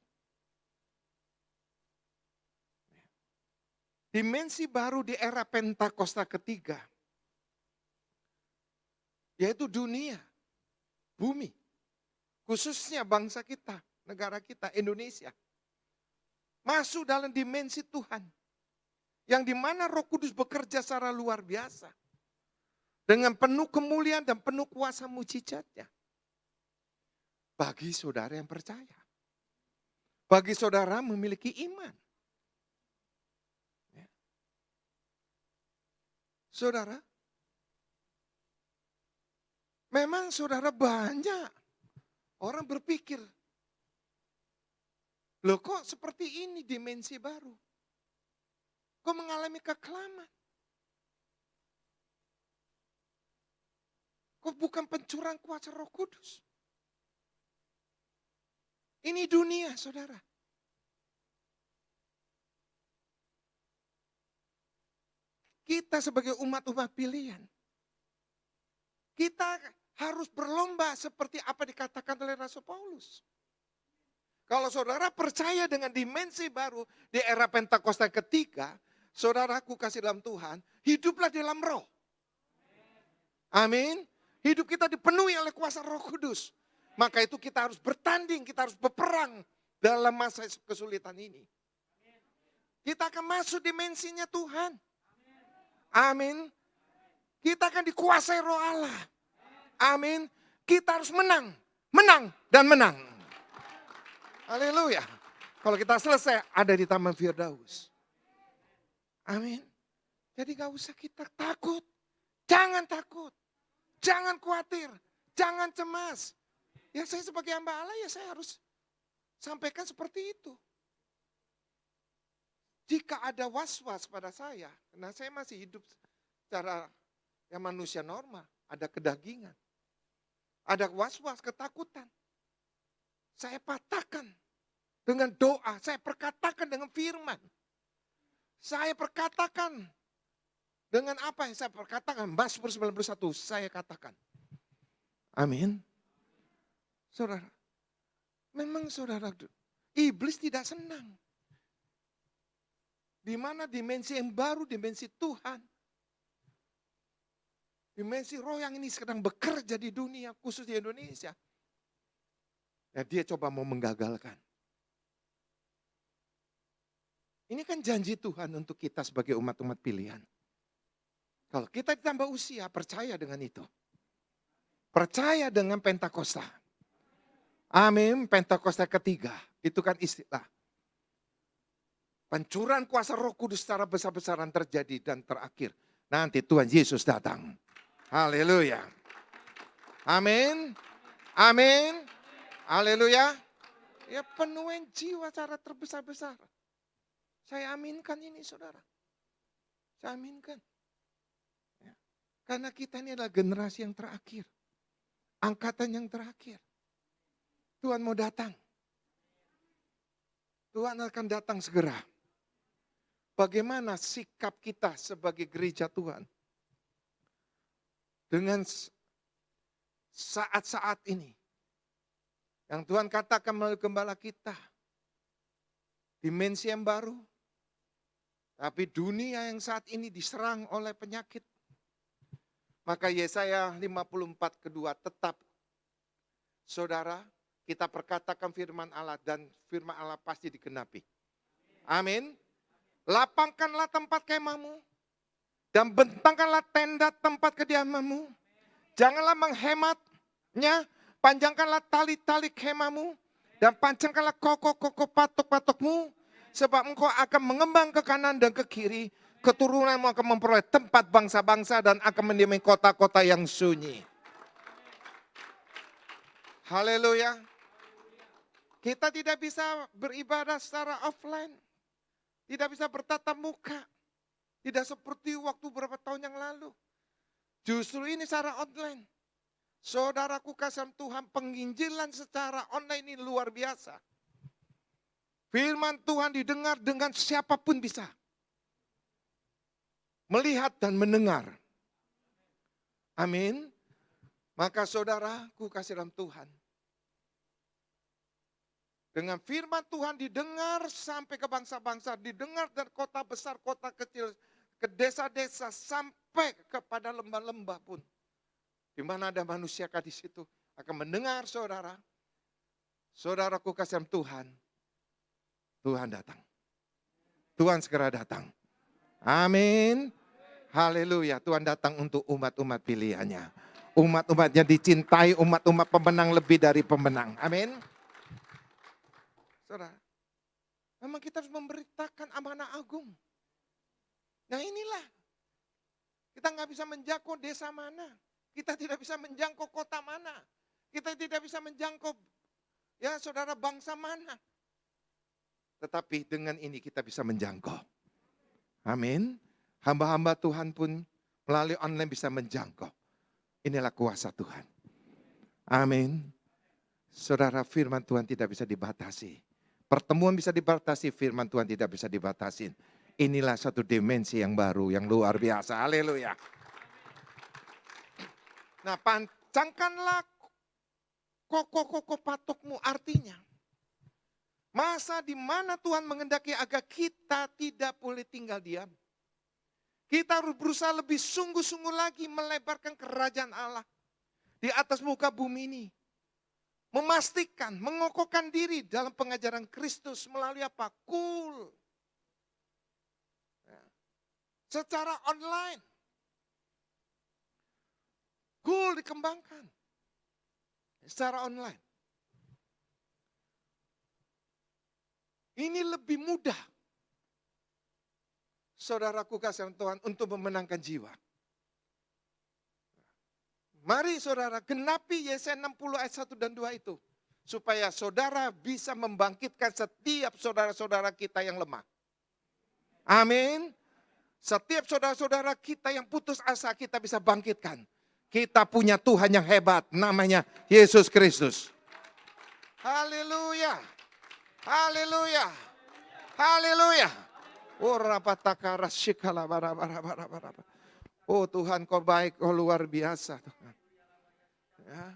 Dimensi baru di era Pentakosta ketiga, yaitu dunia, bumi, khususnya bangsa kita, negara kita, Indonesia, masuk dalam dimensi Tuhan, yang dimana Roh Kudus bekerja secara luar biasa, dengan penuh kemuliaan dan penuh kuasa mujizatnya. Bagi saudara yang percaya. Bagi saudara memiliki iman. Ya. Saudara, memang saudara banyak orang berpikir, loh kok seperti ini dimensi baru? Kok mengalami kekelaman? Kok bukan pencurahan kuasa Roh Kudus? Ini dunia, saudara. Kita sebagai umat-umat pilihan, kita harus berlomba seperti apa dikatakan oleh Rasul Paulus. Kalau saudara percaya dengan dimensi baru di era Pentakosta ketiga, saudaraku kasih dalam Tuhan, hiduplah dalam roh. Amin. Hidup kita dipenuhi oleh kuasa Roh Kudus. Maka itu kita harus bertanding, kita harus berperang dalam masa kesulitan ini. Kita akan masuk dimensinya Tuhan. Amin. Kita akan dikuasai Roh Allah. Amin. Kita harus menang, menang, dan menang. Haleluya. Kalau kita selesai ada di Taman Firdaus. Amin. Jadi gak usah kita takut. Jangan takut. Jangan khawatir. Jangan cemas. Ya saya sebagai hamba Allah ya saya harus sampaikan seperti itu. Jika ada was-was pada saya, karena saya masih hidup secara yang manusia normal, ada kedagingan. Ada was-was, ketakutan. Saya patahkan dengan doa, saya perkatakan dengan firman. Saya perkatakan dengan apa yang saya perkatakan, Mazmur 91 saya katakan. Amin. Saudara, memang saudara, iblis tidak senang. Di mana dimensi yang baru, dimensi Tuhan. Dimensi roh yang ini sedang bekerja di dunia, khusus di Indonesia. Ya, dia coba mau menggagalkan. Ini kan janji Tuhan untuk kita sebagai umat-umat pilihan. Kalau kita ditambah usia, percaya dengan itu. Percaya dengan Pentakosta. Amin, Pentakosta ketiga. Itu kan istilah. Pencurahan kuasa Roh Kudus secara besar-besaran terjadi dan terakhir. Nanti Tuhan Yesus datang. Haleluya. Amin. Amin. Haleluya. Ya penuhin jiwa cara terbesar-besar. Saya aminkan ini saudara. Saya aminkan. Ya. Karena kita ini adalah generasi yang terakhir. Angkatan yang terakhir. Tuhan mau datang. Tuhan akan datang segera. Bagaimana sikap kita sebagai gereja Tuhan? Dengan saat-saat ini. Yang Tuhan katakan melalui gembala kita. Dimensi yang baru. Tapi dunia yang saat ini diserang oleh penyakit. Maka Yesaya 54 kedua tetap. Saudara, kita perkatakan firman Allah dan firman Allah pasti digenapi. Amin. Lapangkanlah tempat kemahmu. Dan bentangkanlah tenda tempat kediamanmu. Janganlah menghematnya. Panjangkanlah tali-tali kemahmu. Dan panjangkanlah koko-koko patok-patokmu. Sebab engkau akan mengembang ke kanan dan ke kiri. Keturunanmu akan memperoleh tempat bangsa-bangsa dan akan mendiami kota-kota yang sunyi. Haleluya. Kita tidak bisa beribadah secara offline. Tidak bisa bertatap muka. Tidak seperti waktu beberapa tahun yang lalu. Justru ini secara online. Saudaraku kasih Tuhan, penginjilan secara online ini luar biasa. Firman Tuhan didengar dengan siapapun bisa. Melihat dan mendengar. Amin. Maka saudaraku kasih dalam Tuhan. Dengan firman Tuhan didengar sampai ke bangsa-bangsa. Didengar dari kota besar, kota kecil. Ke desa-desa sampai kepada lembah-lembah pun. Di mana ada manusia di situ. Akan mendengar saudara. Saudaraku kasih dalam Tuhan. Tuhan datang. Tuhan segera datang. Amin. Haleluya. Tuhan datang untuk umat-umat pilihannya. Umat-umatnya dicintai, umat-umat pemenang lebih dari pemenang. Amin. Saudara, memang kita harus memberitakan amanah agung. Nah inilah. Kita nggak bisa menjangkau desa mana. Kita tidak bisa menjangkau kota mana. Kita tidak bisa menjangkau ya saudara bangsa mana. Tetapi dengan ini kita bisa menjangkau. Amin. Hamba-hamba Tuhan pun melalui online bisa menjangkau. Inilah kuasa Tuhan. Amin. Saudara, firman Tuhan tidak bisa dibatasi. Pertemuan bisa dibatasi, firman Tuhan tidak bisa dibatasi. Inilah satu dimensi yang baru, yang luar biasa. Haleluya. Nah, pancangkanlah koko-koko patokmu, artinya. Masa di mana Tuhan mengendaki agar kita tidak boleh tinggal diam. Kita harus berusaha lebih sungguh-sungguh lagi melebarkan kerajaan Allah di atas muka bumi ini. Memastikan, mengokohkan diri dalam pengajaran Kristus melalui apa? Cool. Secara online. Cool dikembangkan. Secara online. Ini lebih mudah. Saudaraku kasih Tuhan untuk memenangkan jiwa. Mari saudara genapi Yesaya 60 ayat 1 dan 2 itu. Supaya saudara bisa membangkitkan setiap saudara-saudara kita yang lemah. Amin. Setiap saudara-saudara kita yang putus asa kita bisa bangkitkan. Kita punya Tuhan yang hebat, namanya Yesus Kristus. Haleluya. Haleluya. Haleluya. Oh Tuhan kau baik, kau luar biasa. Tuhan. Ya.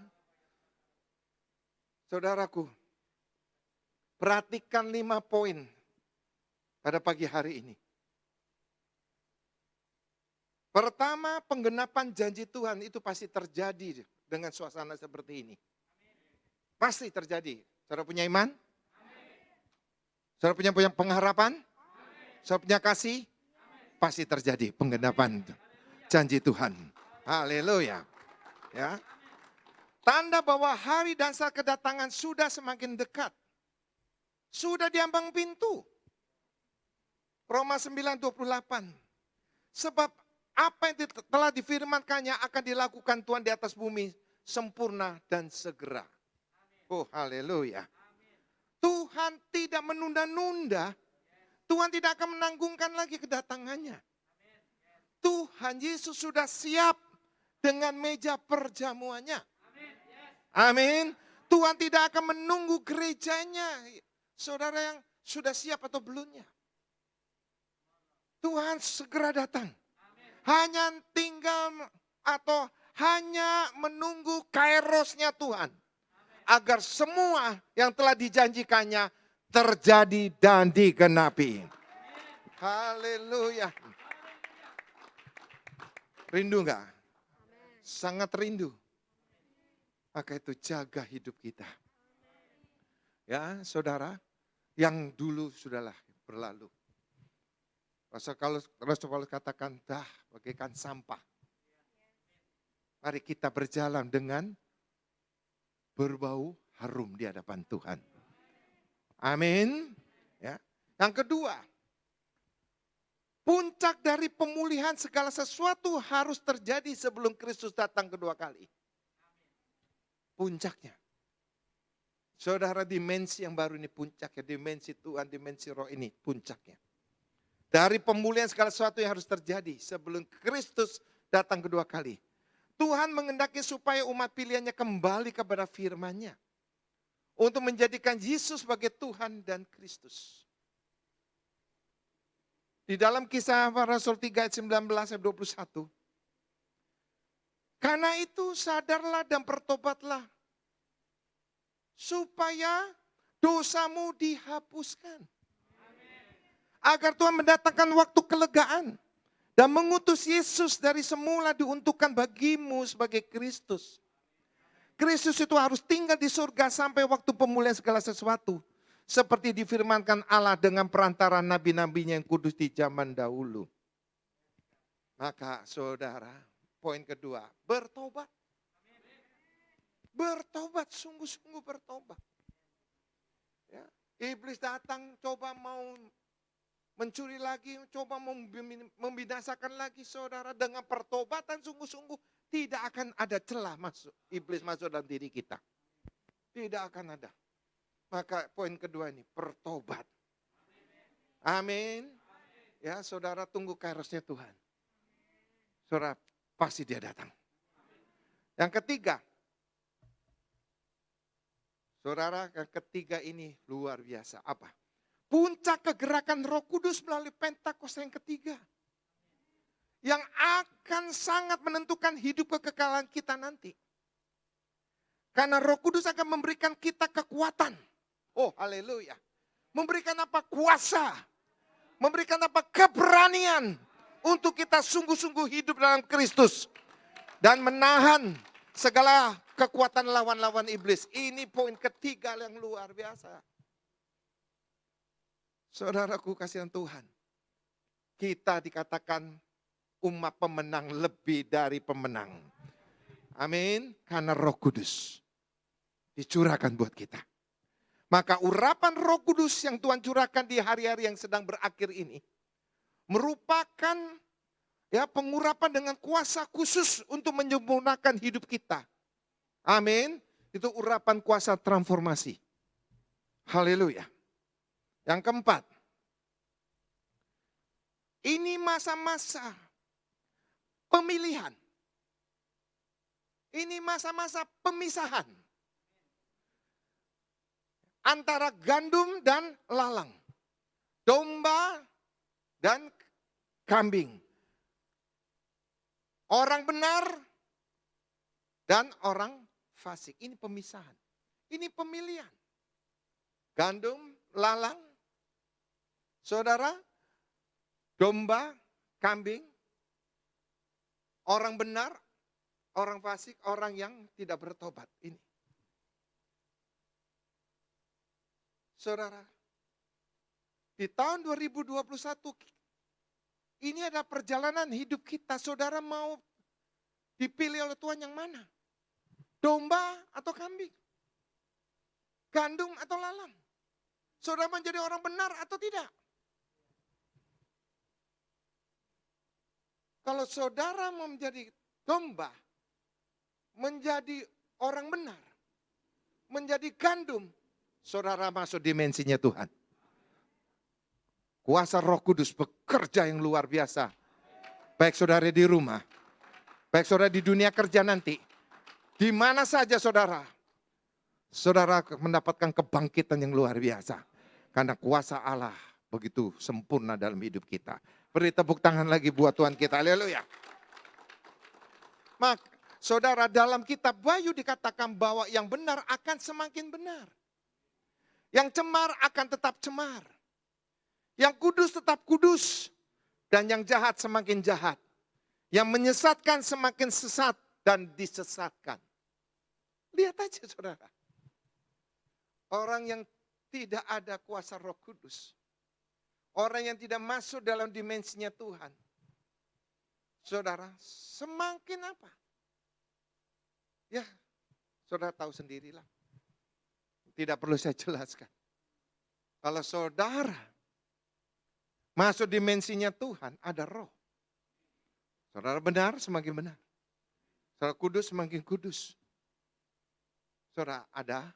Saudaraku, perhatikan 5 poin pada pagi hari ini. Pertama, penggenapan janji Tuhan itu pasti terjadi dengan suasana seperti ini. Pasti terjadi. Saudara punya iman? Saudara punya pengharapan? Saudara punya kasih? Pasti terjadi penggenapan janji Tuhan. Haleluya. Ya. Tanda bahwa hari dan saat kedatangan sudah semakin dekat. Sudah di ambang pintu. Roma 9:28. Sebab apa yang telah difirmankannya akan dilakukan Tuhan di atas bumi sempurna dan segera. Oh, haleluya. Tuhan tidak menunda-nunda. Tuhan tidak akan menanggungkan lagi kedatangannya. Tuhan Yesus sudah siap dengan meja perjamuannya. Amin. Tuhan tidak akan menunggu gerejanya. Saudara yang sudah siap atau belumnya. Tuhan segera datang. Hanya tinggal atau hanya menunggu kairosnya Tuhan. Agar semua yang telah dijanjikannya terjadi dan digenapi. Haleluya. Rindu enggak? Sangat rindu. Maka itu jaga hidup kita. Ya, saudara, yang dulu sudahlah berlalu. Rasul Paulus katakan, dah bagaikan sampah. Mari kita berjalan dengan berbau harum di hadapan Tuhan. Amin. Ya. Yang kedua, puncak dari pemulihan segala sesuatu harus terjadi sebelum Kristus datang kedua kali. Puncaknya. Saudara, dimensi yang baru ini puncaknya. Dimensi Tuhan, dimensi roh ini puncaknya. Dari pemulihan segala sesuatu yang harus terjadi sebelum Kristus datang kedua kali. Tuhan mengendaki supaya umat pilihannya kembali kepada firman-Nya. Untuk menjadikan Yesus sebagai Tuhan dan Kristus. Di dalam Kisah Rasul 3 ayat 19 ayat 21. Karena itu sadarlah dan bertobatlah. Supaya dosamu dihapuskan. Agar Tuhan mendatangkan waktu kelegaan. Dan mengutus Yesus dari semula diuntukkan bagimu sebagai Kristus. Kristus itu harus tinggal di surga sampai waktu pemulihan segala sesuatu. Seperti difirmankan Allah dengan perantara nabi-nabinya yang kudus di zaman dahulu. Maka saudara, poin kedua, bertobat. Bertobat, sungguh-sungguh bertobat. Ya, iblis datang coba mau mencuri lagi, coba membinasakan lagi saudara. Dengan pertobatan sungguh-sungguh tidak akan ada celah masuk. Iblis masuk dalam diri kita. Tidak akan ada. Maka poin kedua ini, bertobat. Amin. Ya, saudara tunggu kairosnya Tuhan. Saudara, pasti dia datang. Yang ketiga. Saudara, yang ketiga ini luar biasa. Apa? Puncak kegerakan Roh Kudus melalui Pentakosta yang ketiga. Yang akan sangat menentukan hidup kekekalan kita nanti. Karena Roh Kudus akan memberikan kita kekuatan. Oh, haleluya. Memberikan apa? Kuasa. Memberikan apa? Keberanian. Untuk kita sungguh-sungguh hidup dalam Kristus. Dan menahan segala kekuatan lawan-lawan iblis. Ini poin ketiga yang luar biasa. Saudaraku kasihan Tuhan. Kita dikatakan umat pemenang lebih dari pemenang. Amin. Karena Roh Kudus dicurahkan buat kita. Maka urapan Roh Kudus yang Tuhan curahkan di hari-hari yang sedang berakhir ini merupakan ya pengurapan dengan kuasa khusus untuk menyempurnakan hidup kita. Amin. Itu urapan kuasa transformasi. Haleluya. Yang keempat. Ini masa-masa pemilihan. Ini masa-masa pemisahan. Antara gandum dan lalang. Domba dan kambing. Orang benar dan orang fasik. Ini pemisahan. Ini pemilihan. Gandum, lalang, saudara, domba, kambing, orang benar, orang fasik, orang yang tidak bertobat. Ini. Saudara, di tahun 2021, ini adalah perjalanan hidup kita. Saudara mau dipilih oleh Tuhan yang mana? Domba atau kambing? Gandum atau lalang? Saudara menjadi orang benar atau tidak? Kalau saudara mau menjadi domba, menjadi orang benar, menjadi gandum, saudara masuk dimensinya Tuhan. Kuasa Roh Kudus bekerja yang luar biasa. Baik saudara di rumah, baik saudara di dunia kerja nanti, di mana saja saudara, saudara mendapatkan kebangkitan yang luar biasa. Karena kuasa Allah begitu sempurna dalam hidup kita. Beri tepuk tangan lagi buat Tuhan kita, haleluya. Maka saudara, dalam kitab Wahyu dikatakan bahwa yang benar akan semakin benar. Yang cemar akan tetap cemar. Yang kudus tetap kudus. Dan yang jahat semakin jahat. Yang menyesatkan semakin sesat dan disesatkan. Lihat aja saudara. Orang yang tidak ada kuasa Roh Kudus. Orang yang tidak masuk dalam dimensinya Tuhan. Saudara, semakin apa? Ya, saudara tahu sendirilah. Tidak perlu saya jelaskan. Kalau saudara masuk dimensinya Tuhan, ada roh. Saudara benar, semakin benar. Saudara kudus, semakin kudus. Saudara ada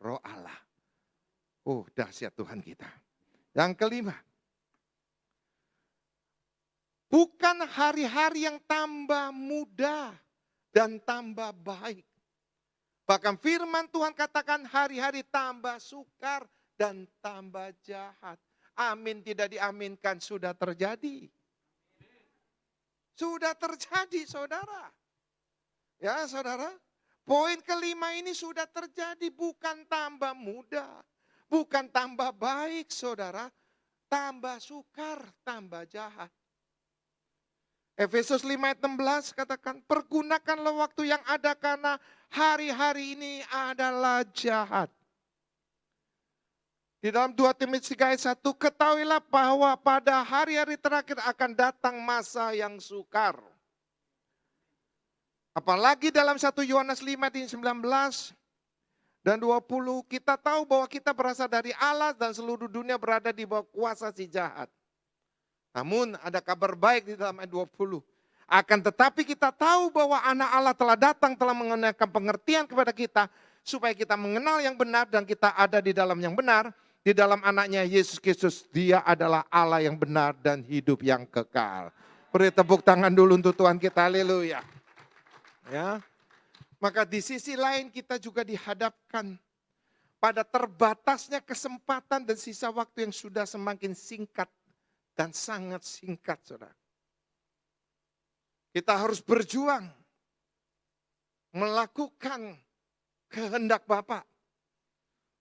roh Allah. Oh, dahsyat Tuhan kita. Yang kelima, bukan hari-hari yang tambah mudah dan tambah baik. Bahkan firman Tuhan katakan hari-hari tambah sukar dan tambah jahat. Amin tidak diaminkan, sudah terjadi. Sudah terjadi saudara. Ya saudara, poin kelima ini sudah terjadi, bukan tambah mudah. Bukan tambah baik saudara, tambah sukar, tambah jahat. Efesus 5 ayat 16 katakan, pergunakanlah waktu yang ada karena hari-hari ini adalah jahat. Di dalam 2 Timotius 3 ayat 1, ketahuilah bahwa pada hari-hari terakhir akan datang masa yang sukar. Apalagi dalam 1 Yohanes 5 ayat 19 dan 20, kita tahu bahwa kita berasal dari Allah dan seluruh dunia berada di bawah kuasa si jahat. Namun ada kabar baik di dalam ayat 20. Akan tetapi kita tahu bahwa anak Allah telah datang, telah mengenakan pengertian kepada kita, supaya kita mengenal yang benar dan kita ada di dalam yang benar. Di dalam anaknya Yesus Kristus, dia adalah Allah yang benar dan hidup yang kekal. Beri tepuk tangan dulu untuk Tuhan kita, haleluya. Ya. Maka di sisi lain kita juga dihadapkan pada terbatasnya kesempatan dan sisa waktu yang sudah semakin singkat dan sangat singkat, saudara. Kita harus berjuang melakukan kehendak Bapa.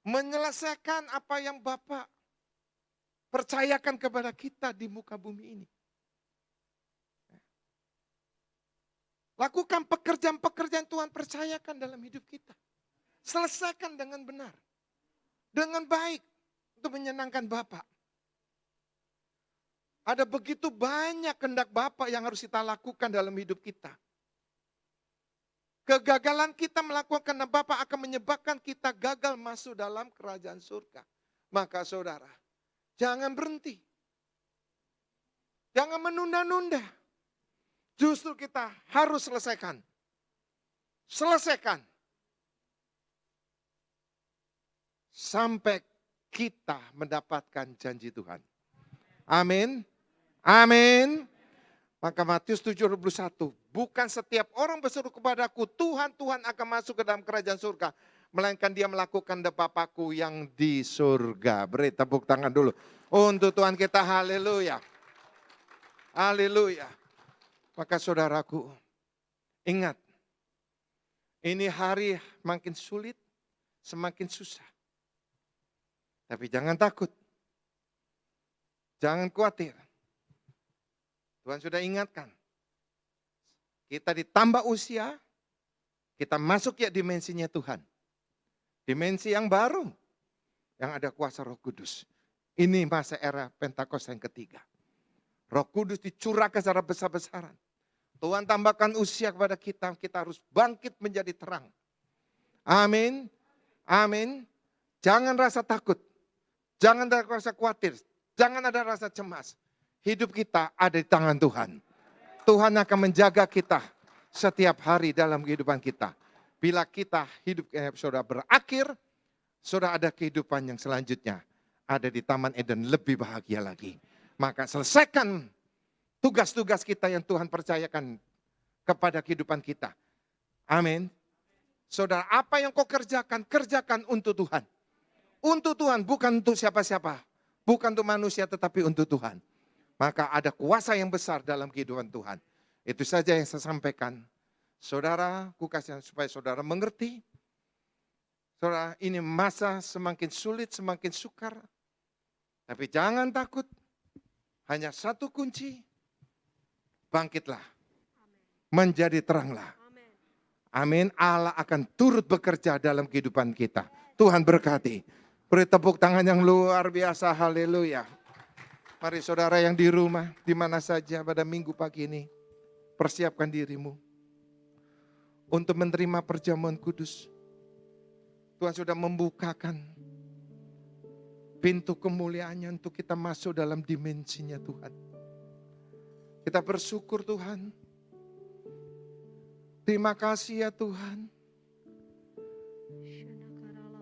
Menyelesaikan apa yang Bapa percayakan kepada kita di muka bumi ini. Lakukan pekerjaan-pekerjaan Tuhan percayakan dalam hidup kita. Selesaikan dengan benar. Dengan baik untuk menyenangkan Bapa. Ada begitu banyak kehendak Bapa yang harus kita lakukan dalam hidup kita. Kegagalan kita melakukan kehendak Bapa akan menyebabkan kita gagal masuk dalam kerajaan surga. Maka saudara, jangan berhenti. Jangan menunda-nunda. Justru kita harus selesaikan. Selesaikan. Sampai kita mendapatkan janji Tuhan. Amin. Amin. Maka Matius 7:21, bukan setiap orang berseru kepadaku, Tuhan, Tuhan akan masuk ke dalam kerajaan surga. Melainkan dia melakukan Bapa-Ku yang di surga. Beri tepuk tangan dulu. Untuk Tuhan kita, haleluya. Haleluya. Maka saudaraku, ingat, ini hari makin sulit, semakin susah. Tapi jangan takut. Jangan khawatir. Tuhan sudah ingatkan. Kita ditambah usia, kita masuk ya dimensinya Tuhan. Dimensi yang baru, yang ada kuasa Roh Kudus. Ini masa era Pentakosta yang ketiga. Roh Kudus dicurahkan secara besar-besaran. Tuhan tambahkan usia kepada kita harus bangkit menjadi terang. Amin, amin. Jangan rasa takut, jangan ada rasa khawatir, jangan ada rasa cemas. Hidup kita ada di tangan Tuhan. Tuhan akan menjaga kita setiap hari dalam kehidupan kita. Bila kita hidup saudara berakhir, saudara ada kehidupan yang selanjutnya. Ada di Taman Eden lebih bahagia lagi. Maka selesaikan tugas-tugas kita yang Tuhan percayakan kepada kehidupan kita. Amin. Saudara, apa yang kau kerjakan, kerjakan untuk Tuhan. Untuk Tuhan, bukan untuk siapa-siapa. Bukan untuk manusia, tetapi untuk Tuhan. Maka ada kuasa yang besar dalam kehidupan Tuhan. Itu saja yang saya sampaikan. Saudara, kukasih supaya saudara mengerti. Saudara, ini masa semakin sulit, semakin sukar. Tapi jangan takut. Hanya satu kunci. Bangkitlah. Menjadi teranglah. Amin. Allah akan turut bekerja dalam kehidupan kita. Tuhan berkati. Beri tepuk tangan yang luar biasa. Haleluya. Mari saudara yang di rumah, di mana saja pada minggu pagi ini. Persiapkan dirimu. Untuk menerima perjamuan kudus. Tuhan sudah membukakan pintu kemuliaannya untuk kita masuk dalam dimensinya Tuhan. Kita bersyukur Tuhan. Terima kasih ya Tuhan.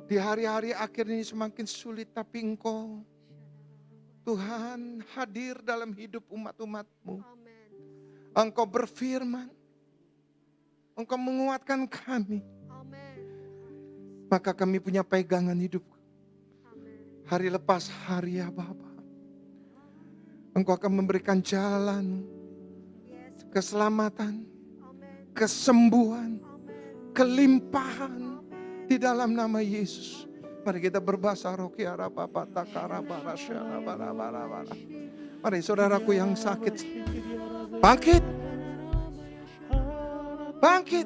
Di hari-hari akhir ini semakin sulit, tapi Engkau Tuhan hadir dalam hidup umat-umat-Mu. Engkau berfirman. Engkau menguatkan kami. Maka kami punya pegangan hidup. Hari lepas hari ya Bapa. Engkau akan memberikan jalan, keselamatan, kesembuhan, kelimpahan di dalam nama Yesus. Mari kita berbahasa roh kiara Bapa takara barasyara bara. Mari saudaraku yang sakit, bangkit. Bangkit.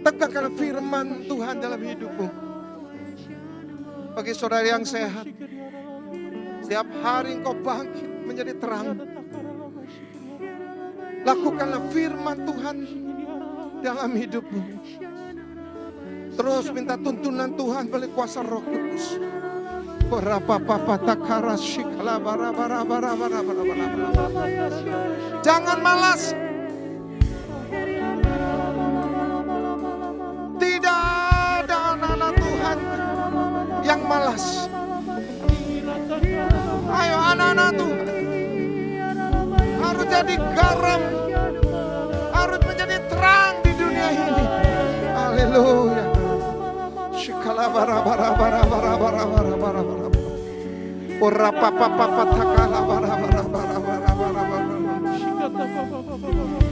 Tegakkan firman Tuhan dalam hidupmu. Bagi saudara yang sehat, setiap hari engkau bangkit menjadi terang. Lakukanlah firman Tuhan dalam hidupmu. Terus minta tuntunan Tuhan oleh kuasa Roh Kudus. Jangan malas. Tidak ada anak-anak Tuhan yang malas. Ayo anak-anak Tuhan, harus jadi garam, harus menjadi terang di dunia ini. Haleluya. Shikala bara bara bara bara bara bara bara bara. Ora papa papa takala bara bara bara bara bara bara.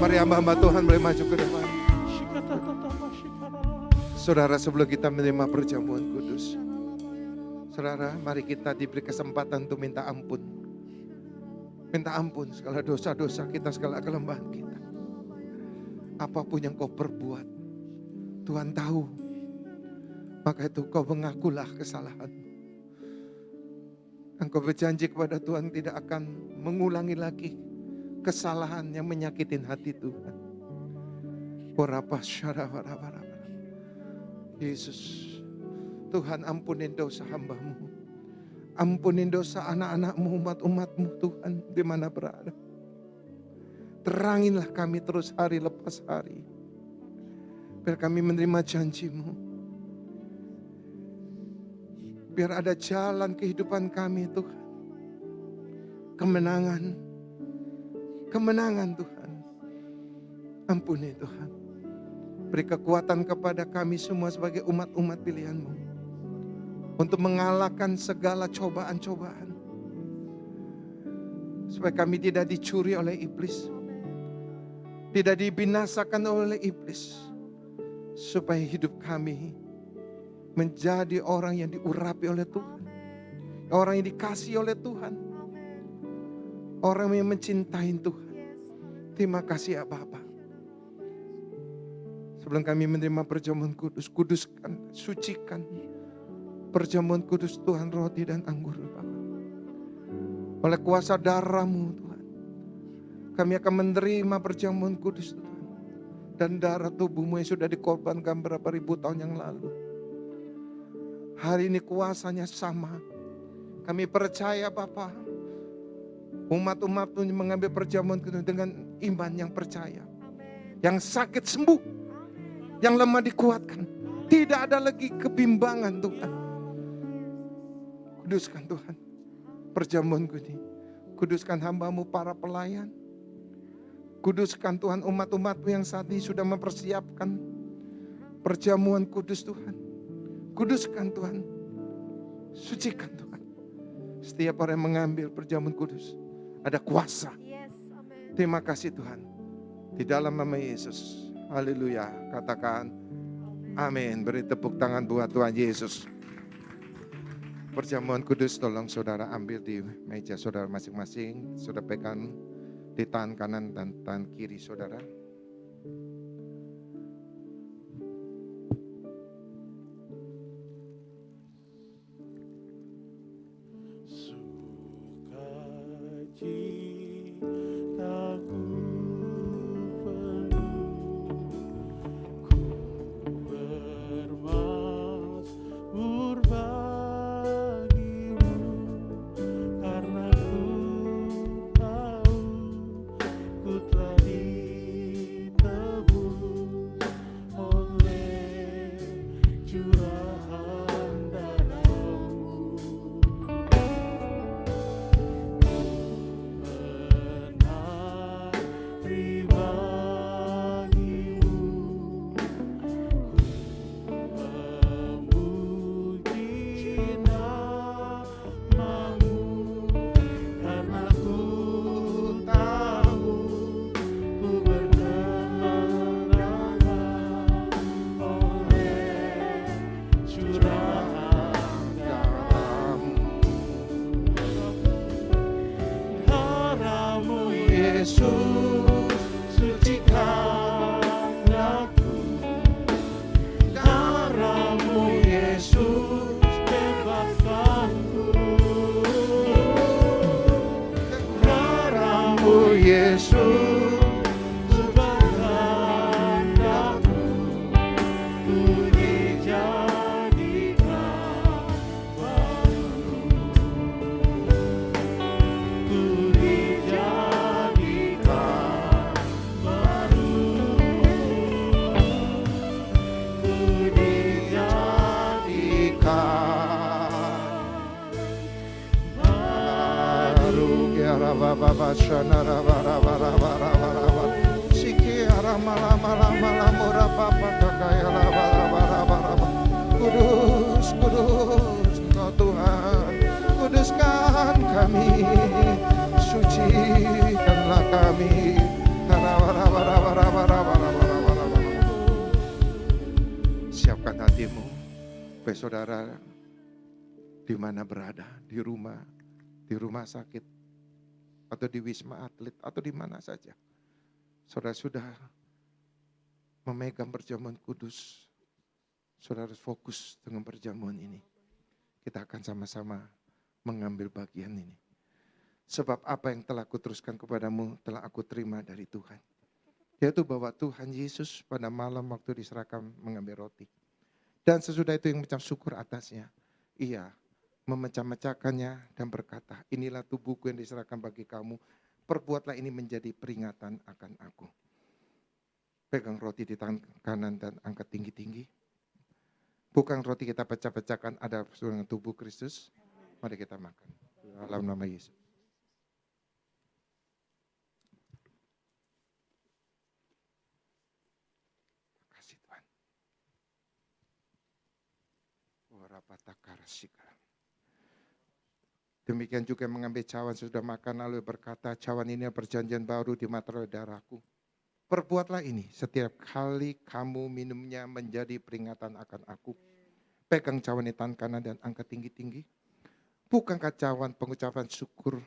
Mari hamba-hamba Tuhan boleh maju ke depan. Saudara, sebelum kita menerima perjamuan kudus, saudara, mari kita diberi kesempatan untuk minta ampun. Minta ampun segala dosa-dosa kita, segala kelemahan kita. Apapun yang kau perbuat, Tuhan tahu. Maka itu kau mengakulah kesalahan. Engkau berjanji kepada Tuhan tidak akan mengulangi lagi kesalahan yang menyakitin hati Tuhan. Yesus, Tuhan ampunin dosa hamba-Mu. Ampunin dosa anak-anak-Mu, umat-umat-Mu Tuhan, di mana berada. Teranginlah kami terus hari lepas hari. Biar kami menerima janji-Mu. Biar ada jalan kehidupan kami Tuhan. Kemenangan. Kemenangan Tuhan. Ampuni Tuhan. Beri kekuatan kepada kami semua sebagai umat-umat pilihan-Mu. Untuk mengalahkan segala cobaan-cobaan. Supaya kami tidak dicuri oleh iblis. Tidak dibinasakan oleh iblis. Supaya hidup kami menjadi orang yang diurapi oleh Tuhan. Orang yang dikasihi oleh Tuhan. Orang yang mencintai Tuhan. Terima kasih ya Bapa. Sebelum kami menerima perjamuan kudus, kuduskan, sucikan perjamuan kudus Tuhan, roti dan anggur Bapa. Oleh kuasa darah-Mu Tuhan, kami akan menerima perjamuan kudus Tuhan. Dan darah tubuh-Mu yang sudah dikorbankan berapa ribu tahun yang lalu. Hari ini kuasanya sama. Kami percaya Bapa, umat-umat-Mu mengambil perjamuan kudus dengan iman yang percaya. Yang sakit sembuh. yang lemah dikuatkan. Tidak ada lagi kebimbangan Tuhan. Kuduskan Tuhan perjamuanku ini. Kuduskan hamba-Mu para pelayan. Kuduskan Tuhan umat-umat-Mu yang saat ini sudah mempersiapkan perjamuan kudus Tuhan. Kuduskan Tuhan. Sucikan Tuhan. Setiap orang yang mengambil perjamuan kudus ada kuasa. Terima kasih Tuhan. Di dalam nama Yesus. Haleluya. Katakan amin. Beri tepuk tangan buat Tuhan Yesus. Perjamuan kudus tolong saudara ambil di meja saudara masing-masing. Saudara pegang di tangan kanan dan tangan kiri saudara. Kudus, kudus, Engkau Tuhan, kuduskan kami, sucikanlah kami. Siapkan hatimu, baik saudara, di mana berada, di rumah sakit, atau di wisma atlet, atau di mana saja. Saudara sudah memegang perjamuan kudus, saudara harus fokus dengan perjamuan ini. Kita akan sama-sama mengambil bagian ini. Sebab apa yang telah kuteruskan kepadamu telah aku terima dari Tuhan. Yaitu bahwa Tuhan Yesus pada malam waktu diserahkan mengambil roti. Dan sesudah itu yang mengucap syukur atasnya, Ia memecah-mecahkannya dan berkata, inilah tubuhku yang diserahkan bagi kamu. Perbuatlah ini menjadi peringatan akan aku. Pegang roti di tangan kanan dan angkat tinggi-tinggi. Bukan roti kita pecah-pecahkan, ada dengan tubuh Kristus. Mari kita makan. Dalam nama Yesus. Kasih Tuhan. Demikian juga mengambil cawan sudah makan lalu berkata, cawan ini perjanjian baru di materai darahku. Perbuatlah ini setiap kali kamu minumnya menjadi peringatan akan aku. Pegang cawan di tangan kanan dan angkat tinggi-tinggi. Bukankah cawan pengucapan syukur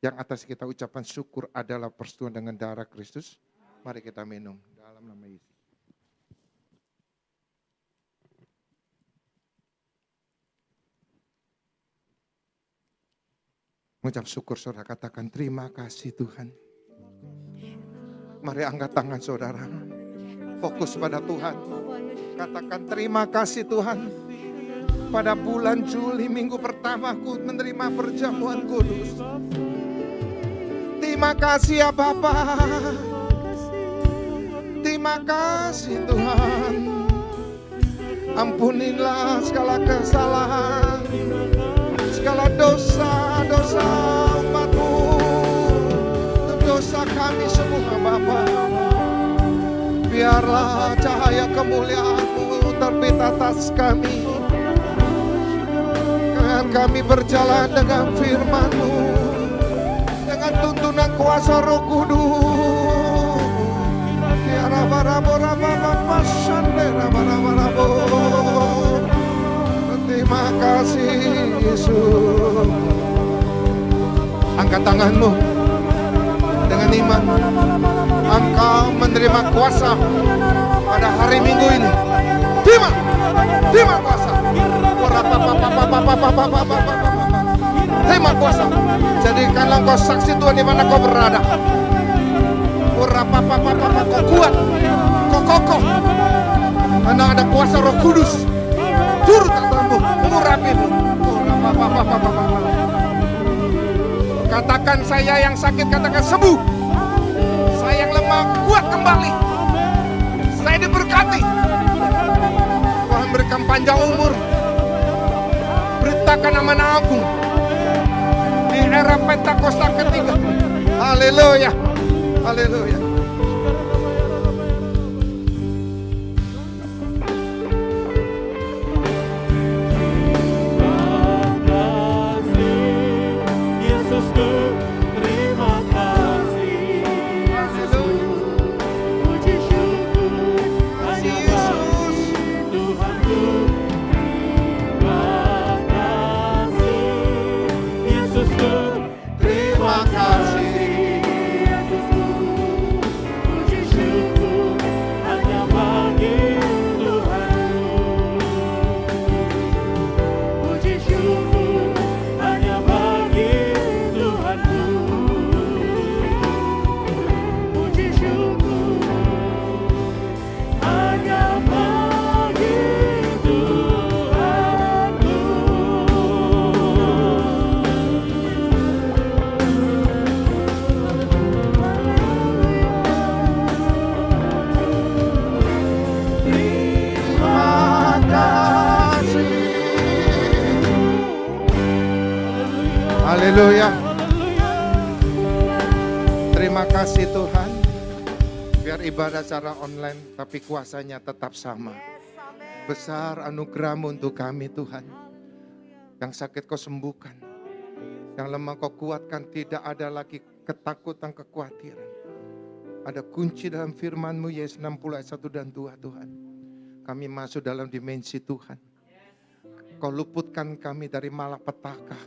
yang atas kita ucapan syukur adalah persetujuan dengan darah Kristus? Mari kita minum dalam nama Yesus. Mengucap syukur saudara, katakan terima kasih Tuhan. Mari angkat tangan saudara. Fokus pada Tuhan. Katakan terima kasih Tuhan. Pada bulan Juli minggu pertama aku menerima perjamuan kudus. Terima kasih ya Bapa. Terima Terima kasih Tuhan. Ampunilah segala kesalahan, segala dosa-dosa umat-Mu, dosa kami semua Bapa. Biarlah cahaya kemuliaan-Mu terbit atas kami. Biar kami berjalan dengan firman-Mu, dengan tuntunan kuasa Roh Kudus. Terima kasih Yesus. Angkat tanganmu dengan iman. Engkau menerima kuasa pada hari Minggu ini. Terima kuasa. Terima kuasa. Jadikanlah engkau saksi Tuhan di mana kau berada. Kau kuat, kau kokoh. Karena ada kuasa Roh Kudus turut atasmu, mengurapimu. Katakan saya yang sakit, katakan sembuh. Saya yang lemah, kuat kembali. Saya diberkati. Tuhan berikan panjang umur. Beritakan amanah agung di era Pentakosta ketiga. Haleluya. Haleluya. Haleluya. Terima kasih Tuhan. Biar ibadah secara online tapi kuasanya tetap sama. Besar anugerah-Mu untuk kami Tuhan. Yang sakit Kau sembuhkan. Yang lemah Kau kuatkan. Tidak ada lagi ketakutan, kekhawatiran. Ada kunci dalam firman-Mu Yesus 60 ayat 1 dan 2 Tuhan. Kami masuk dalam dimensi Tuhan. Kau luputkan kami dari malapetaka.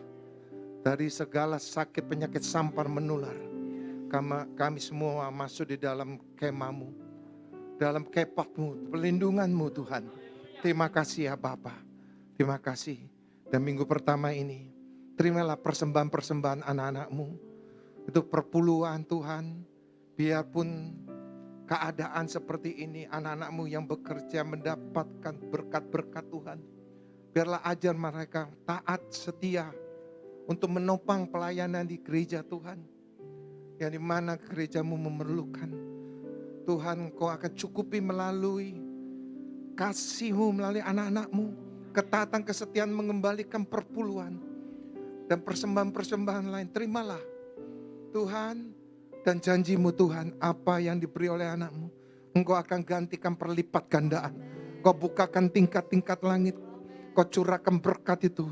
Dari segala sakit penyakit sampar menular. Kami semua masuk di dalam kemah-Mu. Dalam kepah-Mu, pelindungan-Mu Tuhan. Terima kasih ya Bapa. Terima kasih. Dan minggu pertama ini, terimalah persembahan-persembahan anak-anak-Mu. Itu perpuluhan Tuhan. Biarpun keadaan seperti ini, anak-anak-Mu yang bekerja mendapatkan berkat-berkat Tuhan. Biarlah ajar mereka taat, setia, untuk menopang pelayanan di gereja Tuhan. Yang dimana gereja-Mu memerlukan. Tuhan Kau akan cukupi melalui kasih-Mu, melalui anak-anak-Mu. Ketaatan, kesetiaan mengembalikan perpuluhan. Dan persembahan-persembahan lain. Terimalah Tuhan. Dan janji-Mu Tuhan, apa yang diberi oleh anak-Mu, Engkau akan gantikan perlipat gandaan. Kau bukakan tingkat-tingkat langit. Kau curahkan berkat itu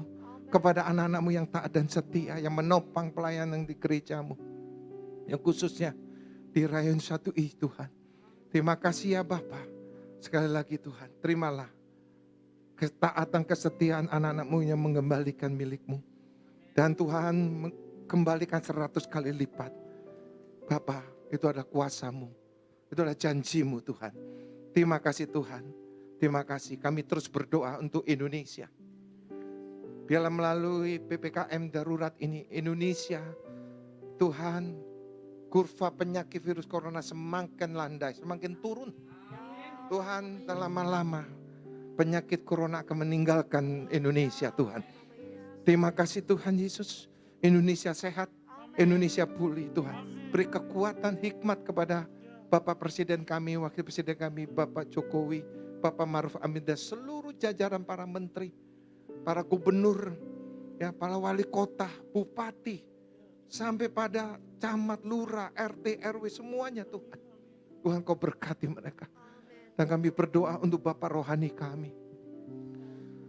kepada anak-anak-Mu yang taat dan setia, yang menopang pelayanan di gereja-Mu. Yang khususnya di Rayon 1I Tuhan. Terima kasih ya Bapa. Sekali lagi Tuhan, terimalah ketaatan, kesetiaan anak-anak-Mu yang mengembalikan milik-Mu. Dan Tuhan kembalikan 100 kali lipat. Bapa, itu adalah kuasa-Mu. Itu adalah janji-Mu Tuhan. Terima kasih Tuhan. Terima kasih. Kami terus berdoa untuk Indonesia. Biarlah melalui PPKM darurat ini, Indonesia, Tuhan, kurva penyakit virus corona semakin landai, semakin turun. Tuhan, tak lama-lama penyakit corona akan meninggalkan Indonesia Tuhan. Terima kasih Tuhan Yesus. Indonesia sehat, Indonesia pulih Tuhan. Beri kekuatan, hikmat kepada Bapak Presiden kami, Wakil Presiden kami, Bapak Jokowi, Bapak Maruf Amin, dan seluruh jajaran para menteri, para gubernur, ya, para wali kota, bupati, sampai pada camat, lurah, RT, RW, semuanya Tuhan. Tuhan Kau berkati mereka. Dan kami berdoa untuk Bapak rohani kami.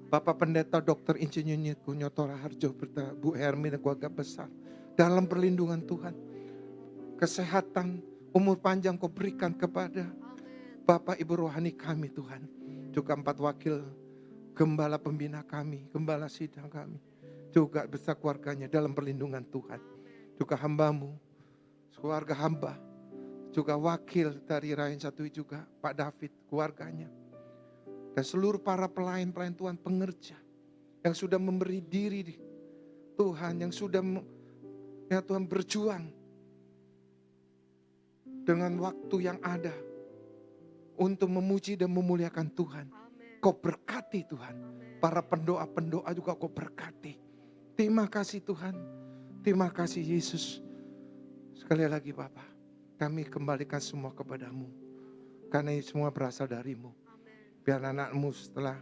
Bapak Pendeta Dr. Insinyur Kunyoto Raharjo, Bu Hermi dan keluarga besar. Dalam perlindungan Tuhan. Kesehatan, umur panjang Kau berikan kepada Bapak Ibu rohani kami Tuhan. Juga 4 wakil gembala pembina kami, gembala sidang kami. Juga beserta keluarganya dalam perlindungan Tuhan. Juga hamba-Mu, keluarga hamba. Juga wakil dari Rayon 1 juga Pak David, keluarganya. Dan seluruh para pelayan-pelayan Tuhan, pengerja yang sudah memberi diri Tuhan, yang sudah ya Tuhan berjuang dengan waktu yang ada untuk memuji dan memuliakan Tuhan. Kau berkati Tuhan. Para pendoa-pendoa juga Kau berkati. Terima kasih Tuhan. Terima kasih Yesus. Sekali lagi Bapak, kami kembalikan semua kepada-Mu. Karena ini semua berasal dari-Mu. Biar anak-Mu setelah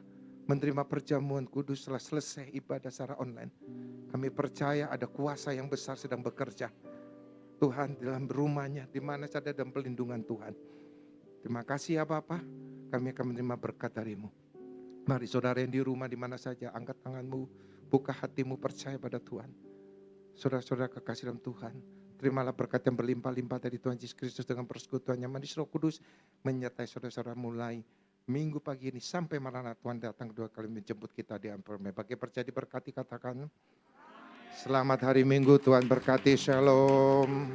menerima perjamuan kudus, setelah selesai ibadah secara online, kami percaya ada kuasa yang besar sedang bekerja. Tuhan dalam rumahnya, di mana saja dalam perlindungan Tuhan. Terima kasih ya Bapak, kami akan menerima berkat dari-Mu. Mari saudara yang di rumah di mana saja, angkat tangan-Mu, buka hati-Mu, percaya pada Tuhan. Saudara-saudara kekasih dalam Tuhan, terimalah berkat yang berlimpah-limpah dari Tuhan Yesus Kristus dengan persekutuannya manis Roh Kudus menyertai saudara-saudara mulai minggu pagi ini sampai maranatha Tuhan datang kedua kali menjemput kita di Amperme. Bagi percaya diberkati katakan, selamat hari Minggu, Tuhan berkati, shalom.